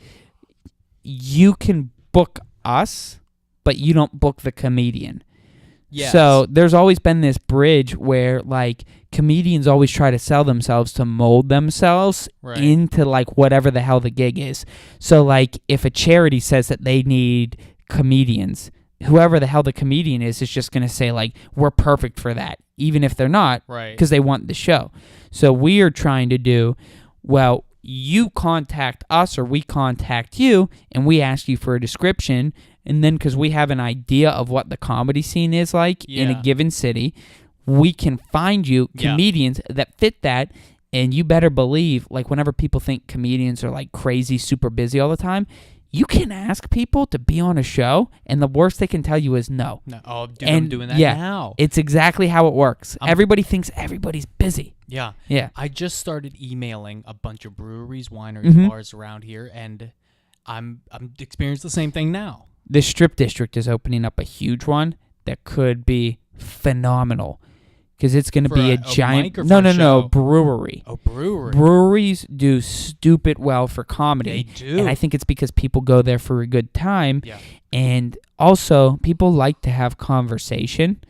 Speaker 3: you can book us, but you don't book the comedian.
Speaker 1: Yes.
Speaker 3: So there's always been this bridge where like comedians always try to sell themselves to mold themselves
Speaker 1: Right.
Speaker 3: into like whatever the hell the gig is. So like if a charity says that they need comedians, whoever the hell the comedian is just going to say like, we're perfect for that, even if they're not,
Speaker 1: Right.
Speaker 3: because they want the show. So we are trying to do, well, you contact us or we contact you and we ask you for a description. And then because we have an idea of what the comedy scene is like in
Speaker 1: Yeah.
Speaker 3: a given city, we can find you
Speaker 1: Yeah.
Speaker 3: comedians that fit that. And you better believe, like, whenever people think comedians are, like, crazy, super busy all the time, you can ask people to be on a show, and the worst they can tell you is no.
Speaker 1: Oh, dude, I'm doing that now.
Speaker 3: It's exactly how it works. Everybody thinks everybody's busy.
Speaker 1: Yeah.
Speaker 3: Yeah.
Speaker 1: I just started emailing a bunch of breweries, wineries, bars around here, and I'm experiencing the same thing now.
Speaker 3: The Strip District is opening up a huge one that could be phenomenal. Because it's going to be a giant... No, brewery.
Speaker 1: Oh, brewery.
Speaker 3: Breweries do stupid well for comedy.
Speaker 1: They do.
Speaker 3: And I think it's because people go there for a good time.
Speaker 1: Yeah.
Speaker 3: And also, people like to have conversation.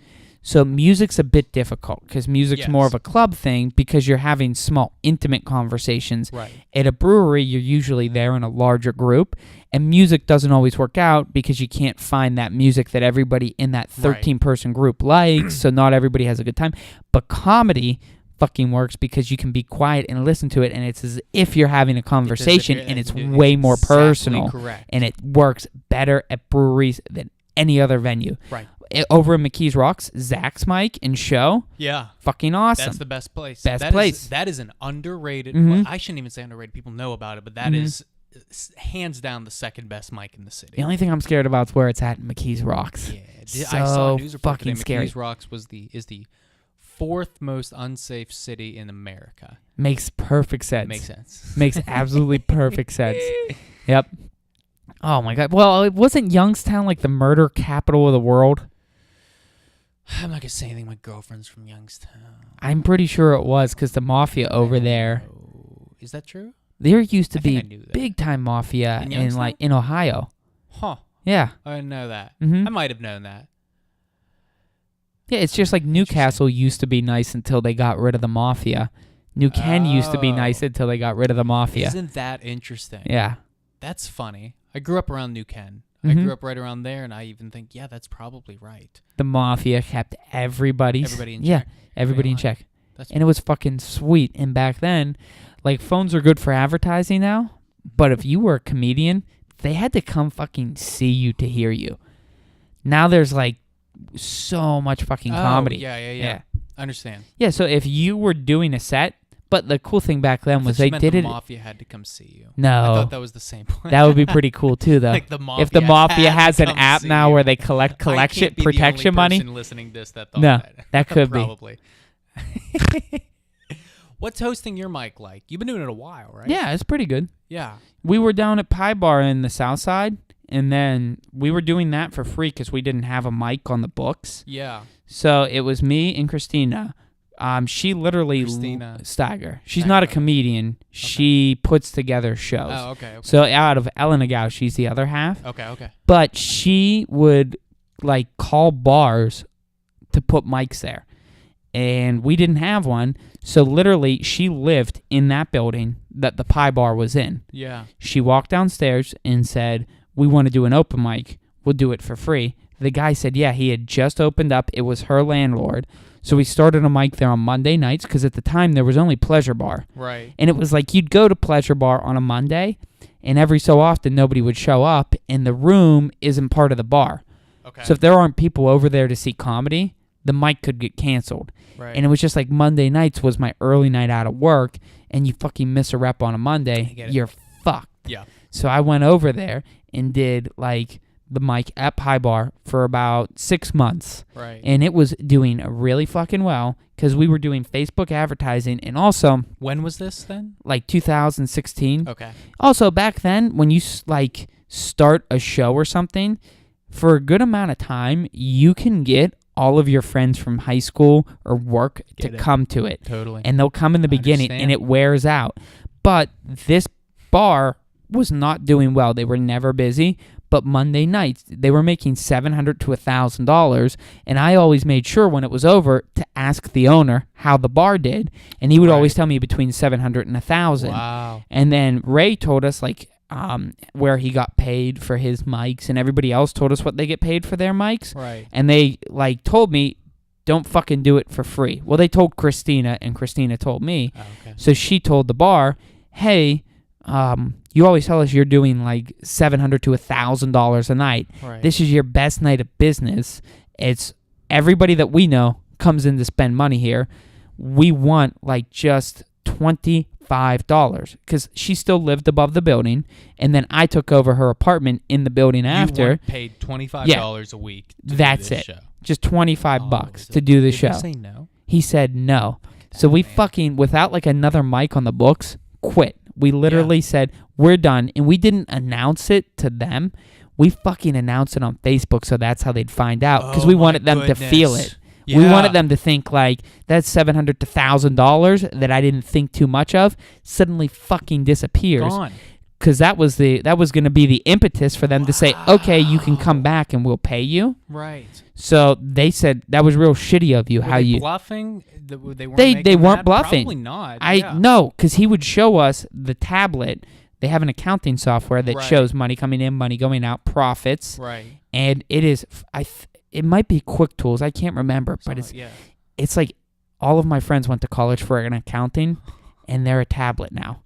Speaker 3: So music's a bit difficult because music's more of a club thing because you're having small, intimate conversations.
Speaker 1: Right.
Speaker 3: At a brewery, you're usually there in a larger group, and music doesn't always work out because you can't find that music that everybody in that 13-person group likes, so not everybody has a good time. But comedy fucking works because you can be quiet and listen to it, and it's as if you're having a conversation, and it's way more personal.
Speaker 1: Correct.
Speaker 3: And it works better at breweries than any other venue.
Speaker 1: Right.
Speaker 3: Over in McKees Rocks, Zach's mic and show.
Speaker 1: Yeah.
Speaker 3: Fucking awesome.
Speaker 1: That's the best place.
Speaker 3: Best place.
Speaker 1: That is an underrated... Well, I shouldn't even say underrated. People know about it, but that is hands down the second best mic in the city.
Speaker 3: The only thing I'm scared about is where it's at in McKees Rocks.
Speaker 1: Yeah.
Speaker 3: So
Speaker 1: I saw a news report
Speaker 3: fucking
Speaker 1: today.
Speaker 3: scary.
Speaker 1: McKees Rocks is the fourth most unsafe city in America.
Speaker 3: Makes perfect sense.
Speaker 1: Makes sense.
Speaker 3: Makes absolutely perfect sense. Yep. Oh, my God. Well, wasn't Youngstown like the murder capital of the world?
Speaker 1: I'm not going to say anything. My girlfriend's from Youngstown.
Speaker 3: I'm pretty sure it was because the mafia over there.
Speaker 1: Is that true?
Speaker 3: There used to be
Speaker 1: that.
Speaker 3: big-time mafia
Speaker 1: In
Speaker 3: in Ohio.
Speaker 1: Huh.
Speaker 3: Yeah.
Speaker 1: I didn't know that.
Speaker 3: Mhm.
Speaker 1: I might have known that.
Speaker 3: Yeah, it's just like Newcastle used to be nice until they got rid of the mafia. New Ken used to be nice until they got rid of the mafia.
Speaker 1: Isn't that interesting?
Speaker 3: Yeah.
Speaker 1: That's funny. I grew up around New Ken. I grew up right around there, and I even think, yeah, that's probably right.
Speaker 3: The mafia kept everybody
Speaker 1: in check.
Speaker 3: Everybody in check.
Speaker 1: That's
Speaker 3: And it was fucking sweet. And back then, like, phones are good for advertising now, but if you were a comedian, they had to come fucking see you to hear you. Now there's, like, so much fucking comedy.
Speaker 1: Yeah. I understand.
Speaker 3: Yeah, so if you were doing a set, but the cool thing back then was they did
Speaker 1: the
Speaker 3: it.
Speaker 1: mafia had to come see you.
Speaker 3: No.
Speaker 1: I thought that was the same point.
Speaker 3: That would be pretty cool too, though.
Speaker 1: Like the mafia
Speaker 3: if the mafia has an
Speaker 1: come
Speaker 3: app
Speaker 1: see
Speaker 3: now
Speaker 1: you.
Speaker 3: where they collect protection money.
Speaker 1: I can't be the only person listening to this that thought
Speaker 3: No,
Speaker 1: that.
Speaker 3: that could be.
Speaker 1: Probably. What's hosting your mic like? You've been doing it a while, right?
Speaker 3: Yeah, it's pretty good.
Speaker 1: Yeah.
Speaker 3: We were down at Pie Bar in the South Side, and then we were doing that for free because we didn't have a mic on the books.
Speaker 1: Yeah.
Speaker 3: So it was me and Christina. She literally
Speaker 1: Christina
Speaker 3: Steiger. She's not a comedian. Okay. She puts together shows.
Speaker 1: Oh, okay.
Speaker 3: So out of Ellen Agow, she's the other half.
Speaker 1: Okay.
Speaker 3: But she would like call bars to put mics there. And we didn't have one. So literally she lived in that building that the Pie Bar was in.
Speaker 1: Yeah.
Speaker 3: She walked downstairs and said, "We want to do an open mic. We'll do it for free." The guy said, yeah, he had just opened up. It was her landlord. So we started a mic there on Monday nights because at the time there was only Pleasure Bar.
Speaker 1: Right.
Speaker 3: And it was like you'd go to Pleasure Bar on a Monday, and every so often nobody would show up, and the room isn't part of the bar.
Speaker 1: Okay.
Speaker 3: So if there aren't people over there to see comedy, the mic could get canceled.
Speaker 1: Right.
Speaker 3: And it was just like Monday nights was my early night out of work, and you fucking miss a rep on a Monday, you're fucked.
Speaker 1: Yeah.
Speaker 3: So I went over there and did like the mic at Pie Bar for about 6 months.
Speaker 1: Right.
Speaker 3: And it was doing really fucking well because we were doing Facebook advertising, and also...
Speaker 1: When was this then?
Speaker 3: Like 2016.
Speaker 1: Okay.
Speaker 3: Also, back then, when you like start a show or something, for a good amount of time, you can get all of your friends from high school or work to come to it.
Speaker 1: Totally.
Speaker 3: And they'll come in the beginning, and it wears out. But this bar was not doing well. They were never busy. But Monday nights, they were making $700 to $1,000, and I always made sure when it was over to ask the owner how the bar did, and he would always tell me between $700 and $1,000.
Speaker 1: Wow.
Speaker 3: And then Ray told us like where he got paid for his mics, and everybody else told us what they get paid for their mics.
Speaker 1: Right.
Speaker 3: And they like told me, don't fucking do it for free. Well, they told Christina, and Christina told me.
Speaker 1: Oh, okay.
Speaker 3: So she told the bar, hey, you always tell us you're doing like $700 to $1,000 a night.
Speaker 1: Right.
Speaker 3: This is your best night of business. It's everybody that we know comes in to spend money here. We want like just $25 because she still lived above the building, and then I took over her apartment in the building after.
Speaker 1: You weren't paid $25 a week to
Speaker 3: That's
Speaker 1: do this
Speaker 3: it.
Speaker 1: show.
Speaker 3: Just $25 to do the
Speaker 1: Did
Speaker 3: show.
Speaker 1: you say no?
Speaker 3: He said no. So we fucking, without like another mic on the books, quit. We literally said, we're done. And we didn't announce it to them. We fucking announced it on Facebook, so that's how they'd find out. Because we wanted them to feel it.
Speaker 1: Yeah.
Speaker 3: We wanted them to think like, that's $700 to $1,000 that I didn't think too much of, suddenly fucking disappears.
Speaker 1: Gone.
Speaker 3: Because that was going to be the impetus for them to say, okay, you can come back and we'll pay you.
Speaker 1: Right.
Speaker 3: So they said that was real shitty of you.
Speaker 1: Were
Speaker 3: how
Speaker 1: they
Speaker 3: you
Speaker 1: bluffing? They weren't.
Speaker 3: They weren't
Speaker 1: that?
Speaker 3: bluffing.
Speaker 1: Probably not.
Speaker 3: No, because he would show us the tablet. They have an accounting software that shows money coming in, money going out, profits.
Speaker 1: Right.
Speaker 3: And it is. It might be Quick Tools. I can't remember, but it's like all of my friends went to college for an accounting, and they're a tablet now.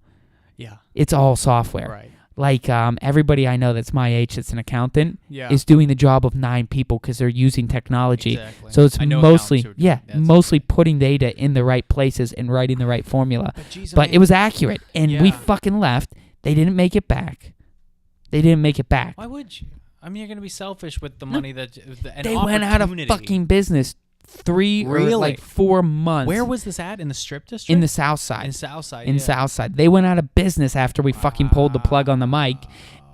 Speaker 1: Yeah.
Speaker 3: It's all software.
Speaker 1: Right.
Speaker 3: Like everybody I know that's my age that's an accountant
Speaker 1: Yeah.
Speaker 3: is doing the job of 9 people because they're using technology.
Speaker 1: Exactly.
Speaker 3: So it's
Speaker 1: I know
Speaker 3: mostly
Speaker 1: accountants who are doing that.
Speaker 3: mostly putting data in the right places and writing the right formula. But it was accurate, and we fucking left. They didn't make it back.
Speaker 1: Why would you? I mean, you're gonna be selfish with the money that
Speaker 3: They went out of fucking business 3 or like 4 months.
Speaker 1: Where was this at? In the Strip District?
Speaker 3: In the South Side.
Speaker 1: In South Side.
Speaker 3: In South Side. They went out of business after we fucking pulled the plug on the mic.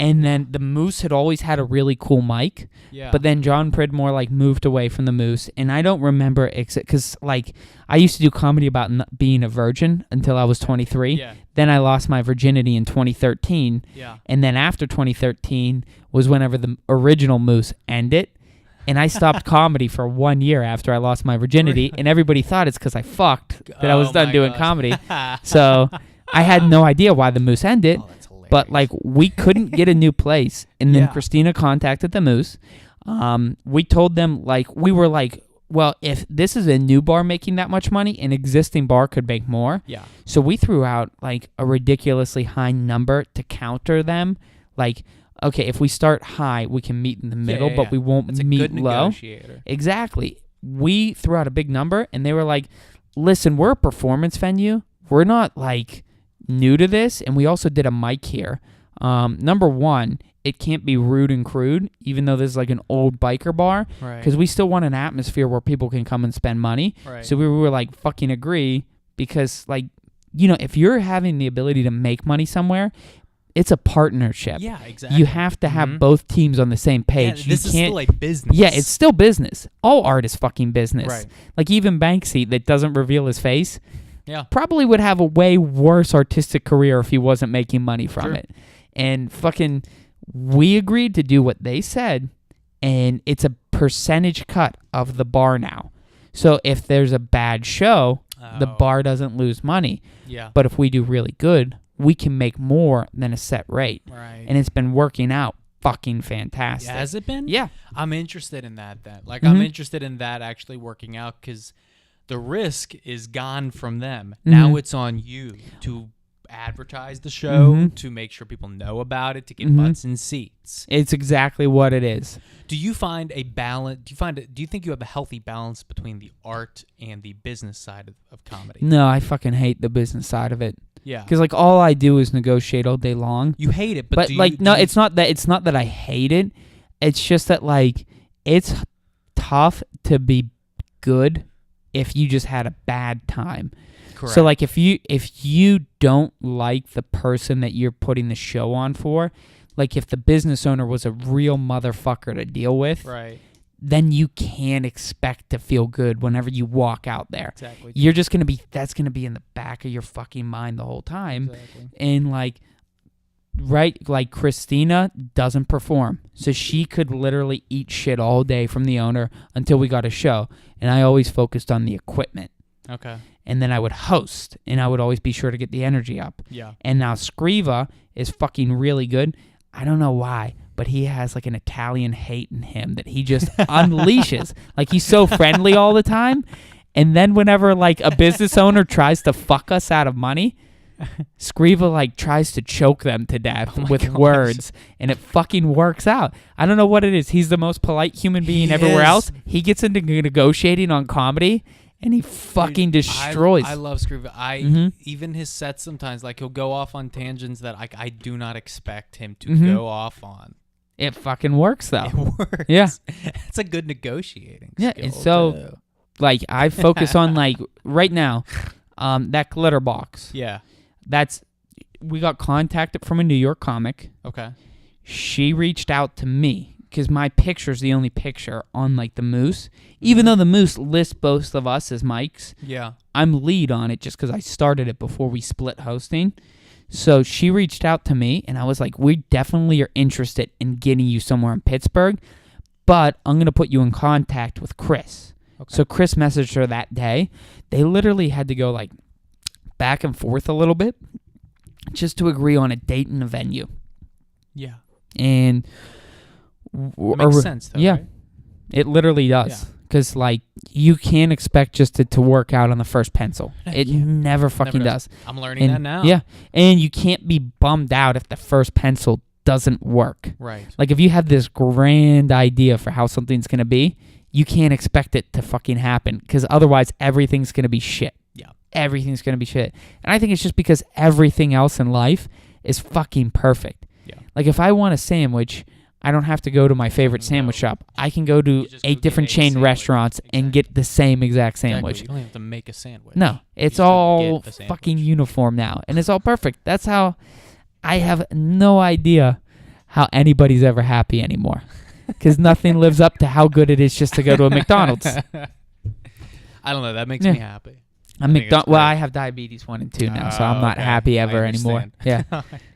Speaker 3: And then the Moose had always had a really cool mic.
Speaker 1: Yeah.
Speaker 3: But then John Pridmore like moved away from the Moose. And I don't remember because like I used to do comedy about being a virgin until I was 23.
Speaker 1: Yeah.
Speaker 3: Then I lost my virginity in 2013.
Speaker 1: Yeah.
Speaker 3: And then after 2013 was whenever the original Moose ended. And I stopped comedy for 1 year after I lost my virginity, and everybody thought it's because I fucked that I was done doing comedy. So I had no idea why the Moose ended, but like we couldn't get a new place. And then Christina contacted the Moose. We told them we were like, well, if this is a new bar making that much money, an existing bar could make more.
Speaker 1: Yeah.
Speaker 3: So we threw out like a ridiculously high number to counter them, like. Okay, if we start high, we can meet in the middle, but we won't meet
Speaker 1: good
Speaker 3: low.
Speaker 1: Negotiator.
Speaker 3: Exactly. We threw out a big number, and they were like, listen, we're a performance venue. We're not, like, new to this, and we also did a mic here. Number one, it can't be rude and crude, even though this is like an old biker bar, because we still want an atmosphere where people can come and spend money.
Speaker 1: Right.
Speaker 3: So we were like, fucking agree, because, like, you know, if you're having the ability to make money somewhere, it's a partnership.
Speaker 1: Yeah, exactly.
Speaker 3: You have to have both teams on the same page.
Speaker 1: Yeah, this
Speaker 3: you
Speaker 1: is
Speaker 3: can't,
Speaker 1: still like business.
Speaker 3: Yeah, it's still business. All art is fucking business.
Speaker 1: Right.
Speaker 3: Like even Banksy that doesn't reveal his face
Speaker 1: probably
Speaker 3: would have a way worse artistic career if he wasn't making money from it. And fucking we agreed to do what they said, and it's a percentage cut of the bar now. So if there's a bad show, the bar doesn't lose money.
Speaker 1: Yeah.
Speaker 3: But if we do really good, we can make more than a set rate.
Speaker 1: Right.
Speaker 3: And it's been working out fucking fantastic.
Speaker 1: Has it been?
Speaker 3: Yeah.
Speaker 1: I'm interested in that then. Like, I'm interested in that actually working out because the risk is gone from them. Now it's on you to advertise the show, to make sure people know about it, to get butts in seats.
Speaker 3: It's exactly what it is.
Speaker 1: Do you find a balance? Do you think you have a healthy balance between the art and the business side of comedy?
Speaker 3: No, I fucking hate the business side of it.
Speaker 1: Yeah.
Speaker 3: Because like all I do is negotiate all day long.
Speaker 1: You hate it, but
Speaker 3: it's not that I hate it. It's just that like it's tough to be good if you just had a bad time.
Speaker 1: Correct.
Speaker 3: So like if you don't like the person that you're putting the show on for, like if the business owner was a real motherfucker to deal with,
Speaker 1: right,
Speaker 3: then you can't expect to feel good whenever you walk out there.
Speaker 1: Exactly.
Speaker 3: You're just that's gonna be in the back of your fucking mind the whole time.
Speaker 1: Exactly.
Speaker 3: And like like Christina doesn't perform. So she could literally eat shit all day from the owner until we got a show. And I always focused on the equipment.
Speaker 1: Okay.
Speaker 3: And then I would host, and I would always be sure to get the energy up.
Speaker 1: Yeah.
Speaker 3: And now Scriva is fucking really good. I don't know why, but he has like an Italian hate in him that he just unleashes. Like he's so friendly all the time. And then whenever like a business owner tries to fuck us out of money, Scriva like tries to choke them to death with words, and it fucking works out. I don't know what it is. He's the most polite human being everywhere else. He gets into negotiating on comedy, and he fucking destroys.
Speaker 1: I love Screw. Even his sets sometimes, like he'll go off on tangents that I do not expect him to go off on.
Speaker 3: It fucking works though.
Speaker 1: It works.
Speaker 3: Yeah,
Speaker 1: it's a good negotiating.
Speaker 3: Yeah,
Speaker 1: skill
Speaker 3: and so
Speaker 1: too.
Speaker 3: like I focus on like right now, that Glitterbox.
Speaker 1: Yeah.
Speaker 3: We got contacted from a New York comic.
Speaker 1: Okay.
Speaker 3: She reached out to me because my picture's the only picture on like the Moose. Even though the Moose lists both of us as mics,
Speaker 1: Yeah.
Speaker 3: I'm lead on it just because I started it before we split hosting. So she reached out to me, and I was like, we definitely are interested in getting you somewhere in Pittsburgh, but I'm going to put you in contact with Chris.
Speaker 1: Okay.
Speaker 3: So Chris messaged her that day. They literally had to go like back and forth a little bit just to agree on a date and a venue.
Speaker 1: Yeah.
Speaker 3: And
Speaker 1: It makes sense, though,
Speaker 3: yeah,
Speaker 1: right?
Speaker 3: it literally does. Because, like, you can't expect just it to work out on the first pencil. It never fucking does.
Speaker 1: I'm learning that now.
Speaker 3: Yeah. And you can't be bummed out if the first pencil doesn't work.
Speaker 1: Right.
Speaker 3: Like, if you have this grand idea for how something's going to be, you can't expect it to fucking happen. Because otherwise, everything's going to be shit.
Speaker 1: Yeah.
Speaker 3: Everything's going to be shit. And I think it's just because everything else in life is fucking perfect.
Speaker 1: Yeah.
Speaker 3: Like, if I want a sandwich, I don't have to go to my favorite sandwich shop. I can go to 8 different chain restaurants and get the same exact sandwich.
Speaker 1: Exactly. You don't have to make a sandwich.
Speaker 3: No, it's all fucking uniform now. And it's all perfect. That's how I have no idea how anybody's ever happy anymore. Because nothing lives up to how good it is just to go to a McDonald's.
Speaker 1: I don't know. That makes me happy.
Speaker 3: Well, I have diabetes 1 and 2 now, so I'm not happy ever anymore. Yeah,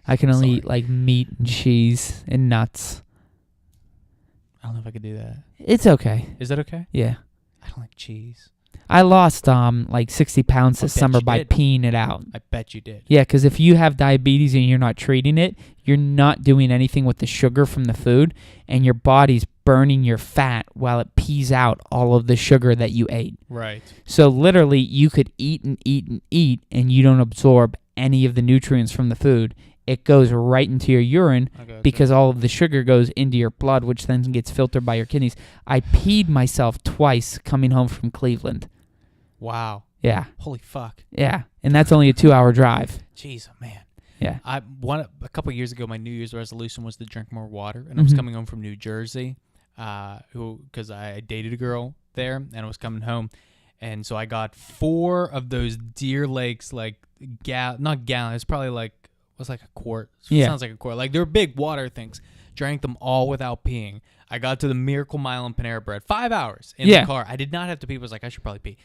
Speaker 3: I can only eat like meat and cheese and nuts.
Speaker 1: I don't know if I could do that.
Speaker 3: It's okay.
Speaker 1: Is that okay?
Speaker 3: Yeah.
Speaker 1: I don't like cheese.
Speaker 3: I lost like 60 pounds this summer by peeing it out.
Speaker 1: I bet you did.
Speaker 3: Yeah, because if you have diabetes and you're not treating it, you're not doing anything with the sugar from the food, and your body's burning your fat while it pees out all of the sugar that you ate.
Speaker 1: Right.
Speaker 3: So literally, you could eat and eat and eat, and you don't absorb any of the nutrients from the food. It goes right into your urine because all of the sugar goes into your blood, which then gets filtered by your kidneys. I peed myself twice coming home from Cleveland.
Speaker 1: Wow.
Speaker 3: Yeah.
Speaker 1: Holy fuck.
Speaker 3: Yeah. And that's only a 2-hour drive.
Speaker 1: Jeez, oh man.
Speaker 3: Yeah.
Speaker 1: A couple of years ago, my New Year's resolution was to drink more water, and I was coming home from New Jersey, because I dated a girl there, and I was coming home, and so I got 4 of those Deer Lakes, like not gallon. It's probably like was like a quart.
Speaker 3: Yeah.
Speaker 1: Sounds like a quart. Like they were big water things. Drank them all without peeing. I got to the Miracle Mile in Panera Bread. 5 hours in the car. I did not have to pee. I was like, I should probably pee.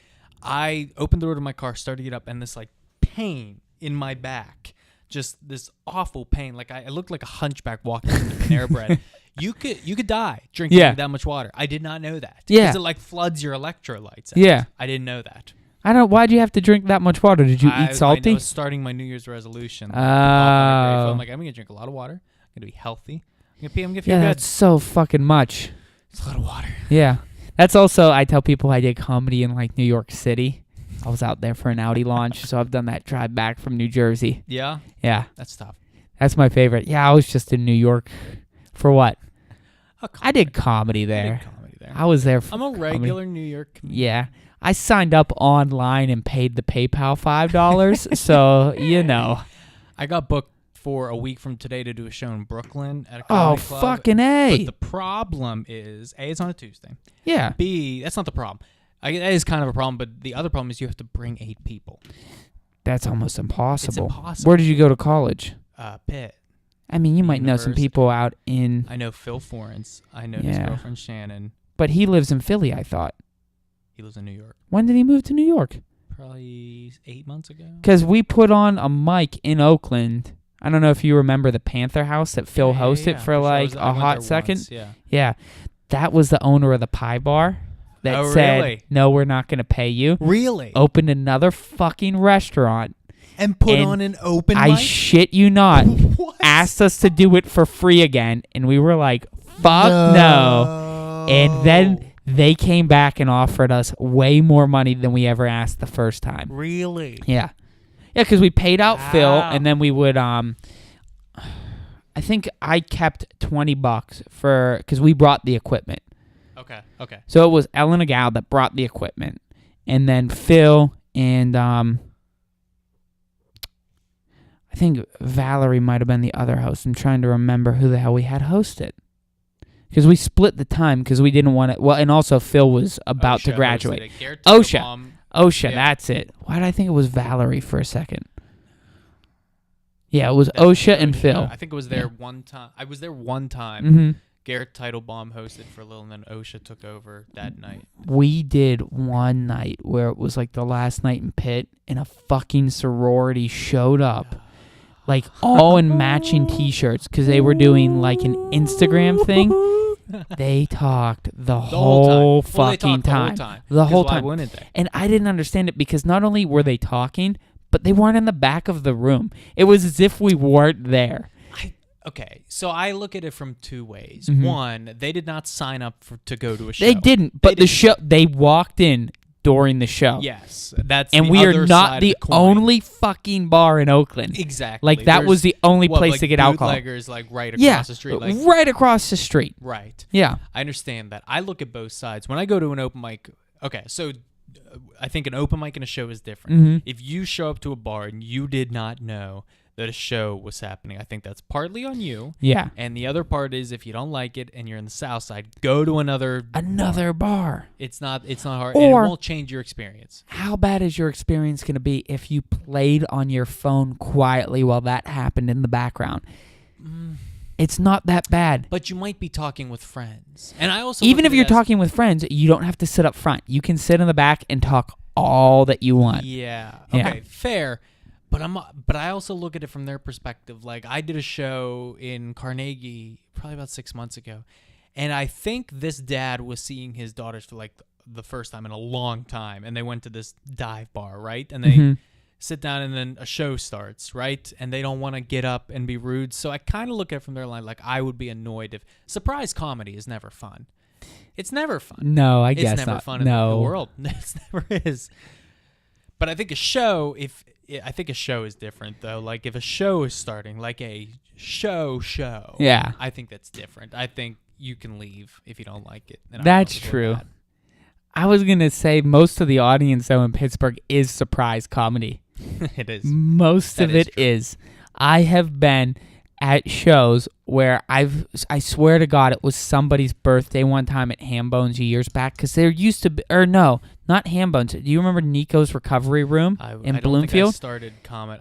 Speaker 1: I opened the door to my car, started to get up, and this like pain in my back. Just this awful pain. Like I looked like a hunchback walking into Panera Bread. You could die drinking that much water. I did not know that.
Speaker 3: Yeah.
Speaker 1: Because it like floods your electrolytes out.
Speaker 3: Yeah.
Speaker 1: I didn't know that.
Speaker 3: I don't. Why'd you have to drink that much water? Did you eat salty?
Speaker 1: I was starting my New Year's resolution. I'm like, I'm going to drink a lot of water. I'm going to be healthy. I'm going to pee. I'm going to feel good.
Speaker 3: That's so fucking much.
Speaker 1: It's a lot of water.
Speaker 3: Yeah. That's also, I tell people I did comedy in like New York City. I was out there for an Audi launch, so I've done that drive back from New Jersey.
Speaker 1: Yeah?
Speaker 3: Yeah.
Speaker 1: That's tough.
Speaker 3: That's my favorite. Yeah, I was just in New York for what? I did comedy there. I was there for
Speaker 1: I'm a regular New York comedian.
Speaker 3: Yeah. I signed up online and paid the PayPal $5, so, you know.
Speaker 1: I got booked for a week from today to do a show in Brooklyn at a comedy club.
Speaker 3: Oh, fucking A.
Speaker 1: But the problem is, A, it's on a Tuesday.
Speaker 3: Yeah.
Speaker 1: B, that's not the problem. That is kind of a problem, but the other problem is you have to bring 8 people.
Speaker 3: That's almost impossible.
Speaker 1: It's impossible.
Speaker 3: Where did you go to college?
Speaker 1: Pitt.
Speaker 3: I mean, you might know some people out in...
Speaker 1: I know Phil Forens. I know his girlfriend Shannon.
Speaker 3: But he lives in Philly, I thought.
Speaker 1: He lives in New York.
Speaker 3: When did he move to New York?
Speaker 1: Probably 8 months ago.
Speaker 3: Because we put on a mic in Oakland. I don't know if you remember the Panther House that Phil hosted for like a hot second.
Speaker 1: Once,
Speaker 3: yeah. That was the owner of the pie bar that said, no, we're not going to pay you.
Speaker 1: Really?
Speaker 3: Opened another fucking restaurant.
Speaker 1: And put on an open mic?
Speaker 3: I shit you not.
Speaker 1: What?
Speaker 3: Asked us to do it for free again. And we were like, fuck no. And then... they came back and offered us way more money than we ever asked the first time.
Speaker 1: Really?
Speaker 3: Yeah. Yeah, because we paid out Phil, and then we would, I think I kept $20 because we brought the equipment.
Speaker 1: Okay.
Speaker 3: So it was Ellen and Gal that brought the equipment, and then Phil and I think Valerie might have been the other host. I'm trying to remember who the hell we had host it. Because we split the time because we didn't want to. Well, and also Phil was about to graduate. OSHA, that's it. Why did I think it was Valerie for a second? Yeah, it was OSHA and Phil.
Speaker 1: I think it was there one time. I was there one time.
Speaker 3: Mm-hmm.
Speaker 1: Garrett Teitelbaum hosted for a little, and then OSHA took over that night.
Speaker 3: We did one night where it was like the last night in Pitt, and a fucking sorority showed up. Like, all in matching T-shirts, because they were doing, like, an Instagram thing. They talked the whole fucking time. The whole time.
Speaker 1: Why wouldn't they?
Speaker 3: And I didn't understand it, because not only were they talking, but they weren't in the back of the room. It was as if we weren't there.
Speaker 1: Okay, so I look at it from two ways.
Speaker 3: Mm-hmm.
Speaker 1: One, they did not sign up to go to a show.
Speaker 3: They didn't, but they walked in during the show.
Speaker 1: Yes, that's
Speaker 3: and
Speaker 1: the
Speaker 3: we
Speaker 1: other
Speaker 3: are
Speaker 1: side
Speaker 3: not
Speaker 1: of
Speaker 3: the
Speaker 1: coin.
Speaker 3: only fucking bar in Oakland.
Speaker 1: Exactly.
Speaker 3: Like, that was the only place to get alcohol.
Speaker 1: Bootleggers, like, right across the street. Like,
Speaker 3: right across the street.
Speaker 1: Right.
Speaker 3: Yeah.
Speaker 1: I understand that. I look at both sides. When I go to an open mic, okay, so I think an open mic and a show is different.
Speaker 3: Mm-hmm.
Speaker 1: If you show up to a bar and you did not know that a show was happening, I think that's partly on you.
Speaker 3: Yeah.
Speaker 1: And the other part is, if you don't like it and you're in the South Side, go to another
Speaker 3: bar. It's not
Speaker 1: hard,
Speaker 3: or,
Speaker 1: and it won't change your experience.
Speaker 3: How bad is your experience going to be if you played on your phone quietly while that happened in the background? It's not that bad.
Speaker 1: But you might be talking with friends. And I also
Speaker 3: even if you're talking with friends, you don't have to sit up front. You can sit in the back and talk all that you want.
Speaker 1: Yeah. Okay, fair. But I also look at it from their perspective. Like, I did a show in Carnegie probably about 6 months ago, and I think this dad was seeing his daughters for like the first time in a long time, and they went to this dive bar, right? And they sit down, and then a show starts, right? And they don't want to get up and be rude. So I kind of look at it from their line, like, I would be annoyed if surprise comedy is never fun. It's never fun.
Speaker 3: No, I guess
Speaker 1: it's never
Speaker 3: not.
Speaker 1: fun in the world. It never is. But I think a show, I think a show is different, though. Like, if a show is starting, like a show,
Speaker 3: yeah,
Speaker 1: I think that's different. I think you can leave if you don't like it. And
Speaker 3: that's true. I was going to say most of the audience, though, in Pittsburgh is surprise comedy.
Speaker 1: It is.
Speaker 3: Most of it is. I have been at shows where I swear to God, it was somebody's birthday one time at Hambones years back, because there used to be, or no, not Hambones. Do you remember Nico's Recovery Room in Bloomfield?
Speaker 1: I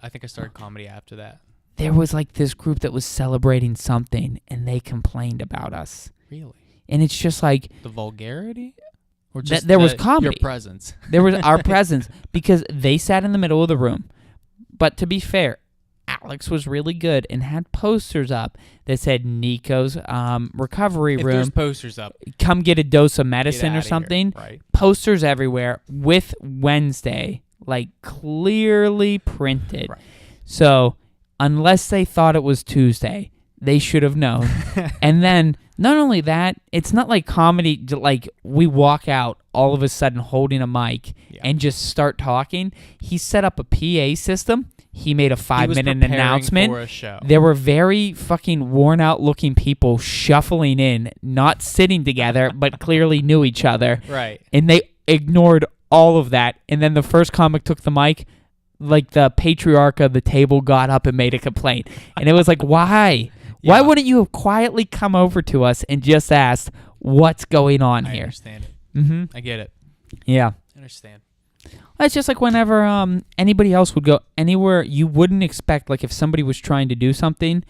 Speaker 1: think I started comedy after that.
Speaker 3: There was like this group that was celebrating something, and they complained about us.
Speaker 1: Really?
Speaker 3: And it's just like
Speaker 1: the vulgarity, or just
Speaker 3: there was comedy.
Speaker 1: Your presence.
Speaker 3: There was our presence, because they sat in the middle of the room. But to be fair, Alex was really good and had posters up that said Nico's Recovery Room.
Speaker 1: If there's posters up,
Speaker 3: come get a dose of medicine or something.
Speaker 1: Right.
Speaker 3: Posters everywhere with Wednesday, like, clearly printed.
Speaker 1: Right.
Speaker 3: So unless they thought it was Tuesday, they should have known. And then not only that, it's not like comedy, like we walk out all of a sudden holding a mic and just start talking. He set up a PA system. He made a 5-minute announcement.
Speaker 1: For a show.
Speaker 3: There were very fucking worn out looking people shuffling in, not sitting together, but clearly knew each other.
Speaker 1: Right.
Speaker 3: And they ignored all of that. And then the first comic took the mic, like the patriarch of the table got up and made a complaint. And it was like, why? Yeah. Why wouldn't you have quietly come over to us and just asked, what's going on here?
Speaker 1: I understand it.
Speaker 3: Mm-hmm.
Speaker 1: I get it.
Speaker 3: Yeah.
Speaker 1: I understand.
Speaker 3: It's just like whenever anybody else would go anywhere, you wouldn't expect, like if somebody was trying to do something,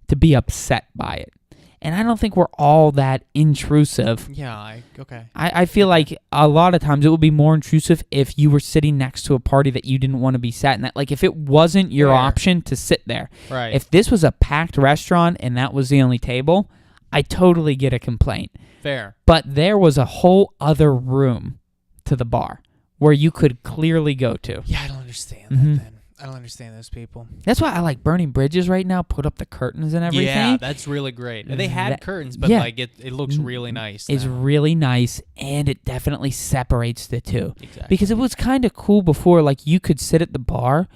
Speaker 3: to be upset by it. And I don't think we're all that intrusive.
Speaker 1: Yeah, okay.
Speaker 3: I feel like a lot of times it would be more intrusive if you were sitting next to a party that you didn't want to be sat in. That, like, if it wasn't your option to sit there.
Speaker 1: Right.
Speaker 3: If this was a packed restaurant and that was the only table, I totally get a complaint.
Speaker 1: Fair.
Speaker 3: But there was a whole other room to the bar where you could clearly go to.
Speaker 1: Yeah, I don't understand that then. I don't understand those people.
Speaker 3: That's why I like burning bridges right now. Put up the curtains and everything.
Speaker 1: Yeah, that's really great. They had curtains, but like it looks really nice.
Speaker 3: It's really nice, and it definitely separates the two.
Speaker 1: Exactly.
Speaker 3: Because it was kind of cool before. Like, you could sit at the bar,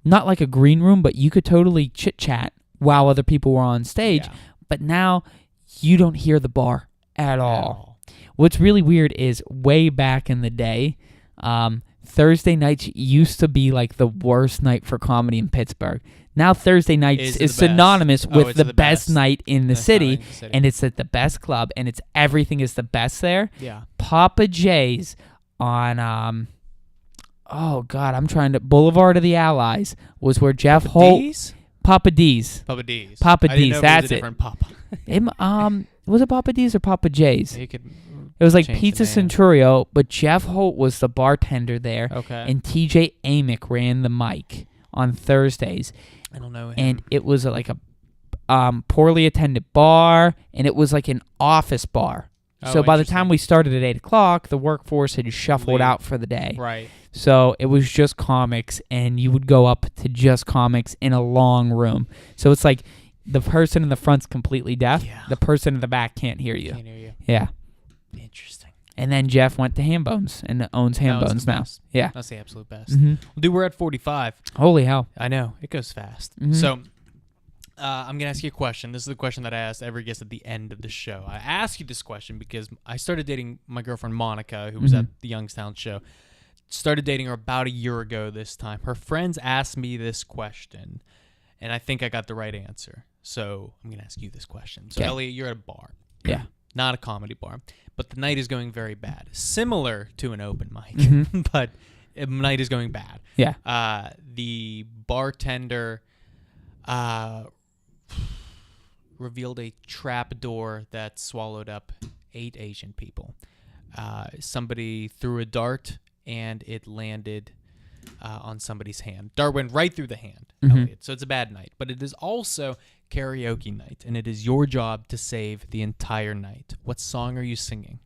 Speaker 3: not like a green room, but you could totally chit chat while other people were on stage. Yeah. But now you don't hear the bar at all. What's really weird is way back in the day, Thursday nights used to be like the worst night for comedy in Pittsburgh. Now Thursday nights is synonymous with the best night in the city, and it's at the best club, and it's everything is the best there.
Speaker 1: Yeah.
Speaker 3: Papa J's on Boulevard of the Allies was where Jeff Holt. Papa D's.
Speaker 1: Papa D's.
Speaker 3: Papa
Speaker 1: I didn't
Speaker 3: D's.
Speaker 1: know
Speaker 3: That's
Speaker 1: it. Was a different Papa.
Speaker 3: Was it Papa D's or Papa J's?
Speaker 1: You could
Speaker 3: It was like
Speaker 1: change
Speaker 3: Pizza
Speaker 1: the name.
Speaker 3: Centurio, but Jeff Holt was the bartender there.
Speaker 1: Okay.
Speaker 3: And TJ Amick ran the mic on Thursdays.
Speaker 1: I don't know him.
Speaker 3: And it was like a poorly attended bar, and it was like an office bar.
Speaker 1: Oh,
Speaker 3: So by the time
Speaker 1: interesting.
Speaker 3: we started at 8 o'clock, the workforce had shuffled
Speaker 1: Leave.
Speaker 3: out for the day.
Speaker 1: Right.
Speaker 3: So it was just comics, and you would go up to just comics in a long room. So it's like the person in the front's completely deaf.
Speaker 1: Yeah.
Speaker 3: The person in the back can't hear you.
Speaker 1: Can't hear you.
Speaker 3: Yeah.
Speaker 1: Interesting.
Speaker 3: And then Jeff went to Hambones and owns
Speaker 1: That was
Speaker 3: Hambones
Speaker 1: the
Speaker 3: now.
Speaker 1: best.
Speaker 3: Yeah.
Speaker 1: That's the absolute best.
Speaker 3: Mm-hmm.
Speaker 1: Well, dude, we're at 45.
Speaker 3: Holy hell.
Speaker 1: I know. It goes fast.
Speaker 3: Mhm.
Speaker 1: So I'm going to ask you a question. This is the question that I asked every guest at the end of the show. I asked you this question because I started dating my girlfriend Monica, who was at the Youngstown show. Started dating her about a year ago this time. Her friends asked me this question, and I think I got the right answer. So I'm going to ask you this question. So,
Speaker 3: Okay.
Speaker 1: Elliott, you're at a bar.
Speaker 3: Yeah.
Speaker 1: Not a comedy bar. But the night is going very bad. Similar to an open mic, but the night is going bad.
Speaker 3: Yeah.
Speaker 1: The bartender revealed a trap door that swallowed up 8 Asian people. Somebody threw a dart, and it landed on somebody's hand. Dart went right through the hand, Elliott. So it's a bad night. But it is also karaoke night, and it is your job to save the entire night. What song are you singing?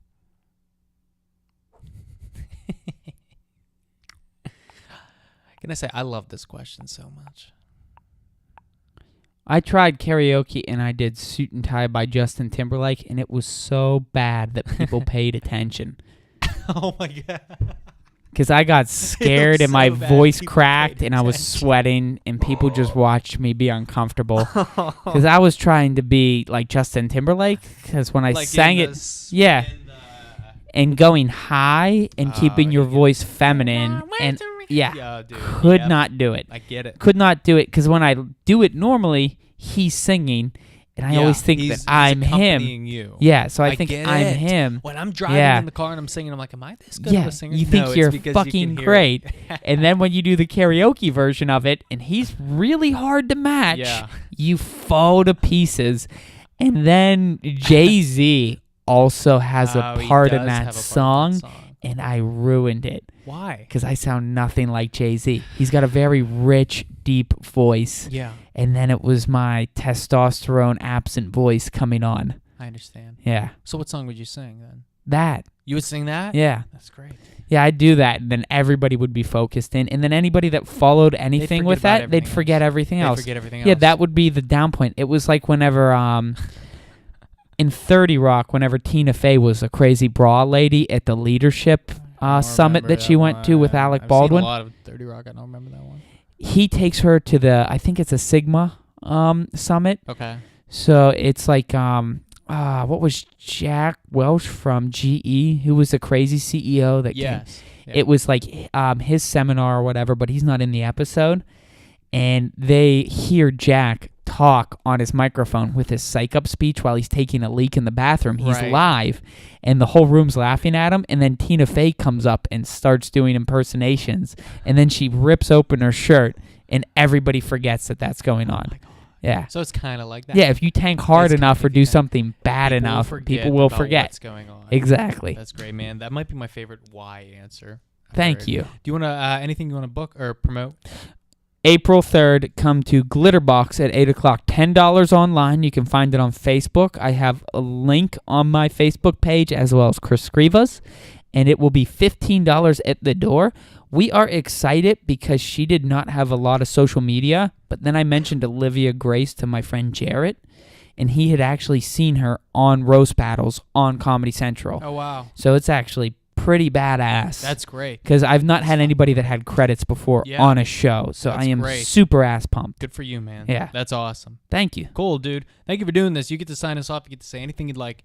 Speaker 1: Can I say, I love this question so much.
Speaker 3: I tried karaoke, and I did Suit and Tie by Justin Timberlake, and it was so bad that people paid attention.
Speaker 1: Oh, my God.
Speaker 3: Because I got scared, and my
Speaker 1: so bad
Speaker 3: voice
Speaker 1: people
Speaker 3: cracked,
Speaker 1: paid
Speaker 3: and I was
Speaker 1: attention.
Speaker 3: sweating, and people just watched me be uncomfortable. Because I was trying to be like Justin Timberlake, because when I
Speaker 1: Like
Speaker 3: sang
Speaker 1: in
Speaker 3: it,
Speaker 1: the
Speaker 3: yeah, and going high and keeping your
Speaker 1: I get
Speaker 3: voice feminine, and
Speaker 1: Yeah, dude.
Speaker 3: could
Speaker 1: Yep.
Speaker 3: not do it.
Speaker 1: I get it.
Speaker 3: Could not do it, because when I do it normally, he's singing, and I always think
Speaker 1: he's
Speaker 3: that I'm him.
Speaker 1: accompanying You.
Speaker 3: Yeah, so I think
Speaker 1: get
Speaker 3: I'm
Speaker 1: it.
Speaker 3: him.
Speaker 1: When I'm driving
Speaker 3: Yeah.
Speaker 1: in the car and I'm singing, I'm like, am I this good of
Speaker 3: Yeah,
Speaker 1: a singer?
Speaker 3: you
Speaker 1: No,
Speaker 3: think
Speaker 1: it's
Speaker 3: you're
Speaker 1: because you
Speaker 3: fucking
Speaker 1: can hear
Speaker 3: great.
Speaker 1: it.
Speaker 3: And then when you do the karaoke version of it, and he's really hard to match,
Speaker 1: Yeah.
Speaker 3: you fall to pieces. And then Jay-Z also has a
Speaker 1: He
Speaker 3: part in
Speaker 1: does
Speaker 3: that
Speaker 1: have a part
Speaker 3: song,
Speaker 1: in that song.
Speaker 3: and I ruined it
Speaker 1: Why?
Speaker 3: because I sound nothing like Jay-Z. He's got a very rich, deep voice.
Speaker 1: Yeah,
Speaker 3: And then it was my testosterone absent voice coming on.
Speaker 1: I understand.
Speaker 3: Yeah.
Speaker 1: So what song would you sing then?
Speaker 3: That.
Speaker 1: You would sing that?
Speaker 3: Yeah.
Speaker 1: That's great.
Speaker 3: Yeah, I'd do that, and then everybody would be focused in. And then anybody that followed anything
Speaker 1: forget
Speaker 3: with
Speaker 1: about
Speaker 3: that, they'd
Speaker 1: everything
Speaker 3: forget
Speaker 1: else.
Speaker 3: everything
Speaker 1: They
Speaker 3: else.
Speaker 1: forget everything else.
Speaker 3: Yeah, that would be the down point. It was like whenever in 30 Rock, whenever Tina Fey was a crazy bra lady at the leadership
Speaker 1: I don't
Speaker 3: summit
Speaker 1: remember
Speaker 3: that she went to with
Speaker 1: one.
Speaker 3: Alec
Speaker 1: I've
Speaker 3: Baldwin.
Speaker 1: seen a lot of 30 Rock. I don't remember that one.
Speaker 3: He takes her to the, I think it's a Sigma summit.
Speaker 1: Okay.
Speaker 3: So it's like, what was Jack Welch from GE, who was a crazy CEO that came?
Speaker 1: Yes. Yeah.
Speaker 3: It was like his seminar or whatever, but he's not in the episode. And they hear Jack talk on his microphone with his psych up speech while he's taking a leak in the bathroom. He's
Speaker 1: Right.
Speaker 3: live, and the whole room's laughing at him. And then Tina Fey comes up and starts doing impersonations. And then she rips open her shirt, and everybody forgets that that's going on.
Speaker 1: Oh my God.
Speaker 3: Yeah.
Speaker 1: So it's kind of like that.
Speaker 3: Yeah, if you tank hard
Speaker 1: It's
Speaker 3: enough
Speaker 1: kind
Speaker 3: or
Speaker 1: of-
Speaker 3: do
Speaker 1: yeah.
Speaker 3: something bad
Speaker 1: People
Speaker 3: enough,
Speaker 1: forget
Speaker 3: people will
Speaker 1: about
Speaker 3: forget.
Speaker 1: what's going on.
Speaker 3: Exactly.
Speaker 1: That's great, man. That might be my favorite why answer. I've
Speaker 3: Thank
Speaker 1: heard.
Speaker 3: you.
Speaker 1: Do you want to anything you want to book or promote?
Speaker 3: April 3rd, come to Glitterbox at 8 o'clock. $10 online. You can find it on Facebook. I have a link on my Facebook page as well as Chris Scriva's, and it will be $15 at the door. We are excited because she did not have a lot of social media, but then I mentioned Olivia Grace to my friend Jarrett, and he had actually seen her on Roast Battles on Comedy Central.
Speaker 1: Oh, wow.
Speaker 3: So it's actually pretty badass.
Speaker 1: That's great.
Speaker 3: because I've not had anybody that had credits before
Speaker 1: Yeah.
Speaker 3: on a show, so
Speaker 1: That's
Speaker 3: I am
Speaker 1: great.
Speaker 3: super ass pumped.
Speaker 1: Good for you, man.
Speaker 3: Yeah.
Speaker 1: That's awesome.
Speaker 3: Thank you.
Speaker 1: Cool, dude. Thank you for doing this. You get to sign us off. You get to say anything you'd like.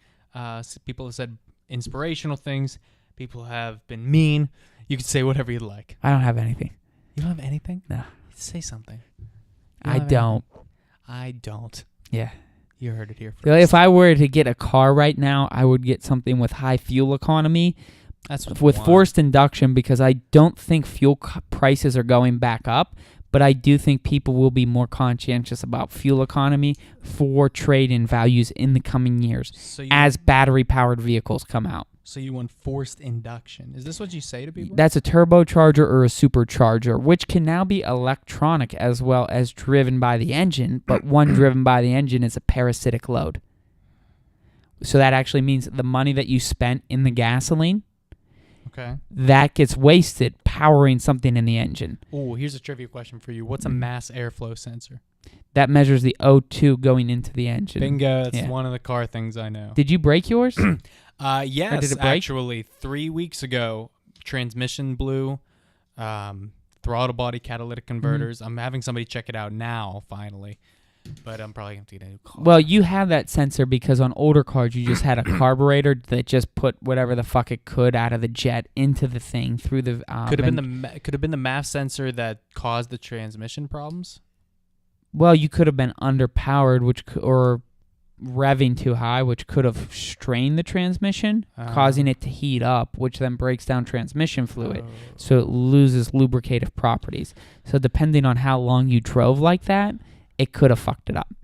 Speaker 1: People have said inspirational things. People have been mean. You can say whatever you like.
Speaker 3: I don't have anything.
Speaker 1: You don't have anything?
Speaker 3: No.
Speaker 1: Say something.
Speaker 3: I don't.
Speaker 1: I don't.
Speaker 3: Yeah.
Speaker 1: You heard it here first.
Speaker 3: So if I were to get a car right now, I would get something with high fuel economy.
Speaker 1: That's what
Speaker 3: with forced induction, because I don't think fuel prices are going back up, but I do think people will be more conscientious about fuel economy for trade-in values in the coming years as battery-powered vehicles come out.
Speaker 1: So you want forced induction. Is this what you say to people?
Speaker 3: That's a turbocharger or a supercharger, which can now be electronic as well as driven by the engine, but one driven by the engine is a parasitic load. So that actually means the money that you spent in the gasoline, that gets wasted powering something in the engine.
Speaker 1: Oh, here's a trivia question for you. What's a mass airflow sensor?
Speaker 3: That measures the O2 going into the engine.
Speaker 1: Bingo. That's one of the car things I know.
Speaker 3: Did you break yours?
Speaker 1: Yes,
Speaker 3: or did it break?
Speaker 1: Actually, 3 weeks ago, transmission blew, throttle body catalytic converters. I'm having somebody check it out now, finally. But I'm probably going to get a new car.
Speaker 3: Well, you have that sensor because on older cars, you just had a carburetor that just put whatever the fuck it could out of the jet into the thing through the...
Speaker 1: could have been the MAF sensor that caused the transmission problems?
Speaker 3: Well, you could have been underpowered, or revving too high, which could have strained the transmission, causing it to heat up, which then breaks down transmission fluid, so it loses lubricative properties. So depending on how long you drove like that, it could have fucked it up.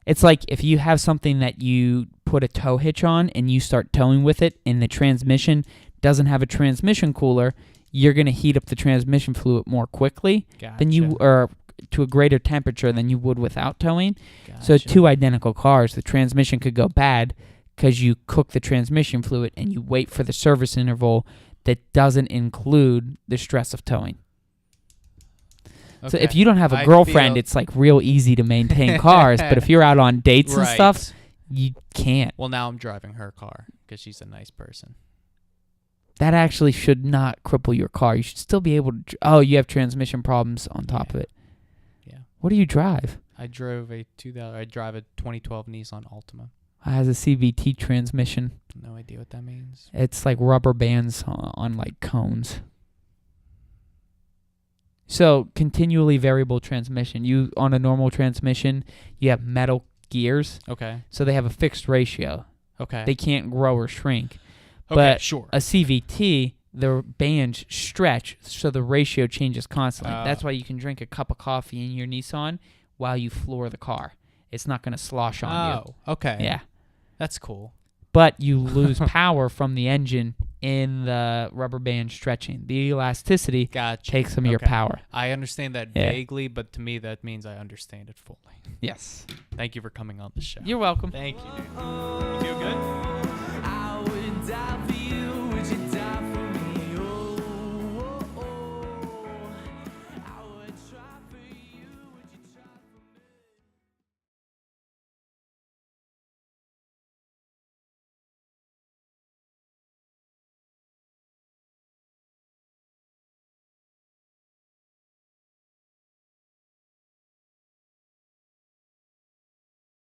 Speaker 3: It's like if you have something that you put a tow hitch on and you start towing with it and the transmission doesn't have a transmission cooler, you're going to heat up the transmission fluid more quickly than you, or to a greater temperature than you would without towing. So two identical cars, the transmission could go bad because you cook the transmission fluid and you wait for the service interval that doesn't include the stress of towing. So if you don't have a girlfriend, it's like real easy to maintain cars. But if you're out on dates and stuff, you can't.
Speaker 1: Well, now I'm driving her car because she's a nice person.
Speaker 3: That actually should not cripple your car. You should still be able to... Oh, you have transmission problems on top of it.
Speaker 1: Yeah.
Speaker 3: What do you drive?
Speaker 1: I drive a 2012 Nissan Altima.
Speaker 3: It has a CVT transmission.
Speaker 1: No idea what that means.
Speaker 3: It's like rubber bands on like cones. So, continually variable transmission. You, on a normal transmission, you have metal gears.
Speaker 1: Okay.
Speaker 3: So they have a fixed ratio.
Speaker 1: Okay.
Speaker 3: They can't grow or shrink.
Speaker 1: Okay,
Speaker 3: but
Speaker 1: sure.
Speaker 3: A CVT, the bands stretch, so the ratio changes constantly. That's why you can drink a cup of coffee in your Nissan while you floor the car. It's not going to slosh on you.
Speaker 1: Oh, okay.
Speaker 3: Yeah.
Speaker 1: That's cool.
Speaker 3: But you lose power from the engine in the rubber band stretching. The elasticity takes some of your power.
Speaker 1: I understand that vaguely, but to me that means I understand it fully.
Speaker 3: Yes.
Speaker 1: Thank you for coming on the show.
Speaker 3: You're welcome.
Speaker 1: Thank you, dude. You feel good?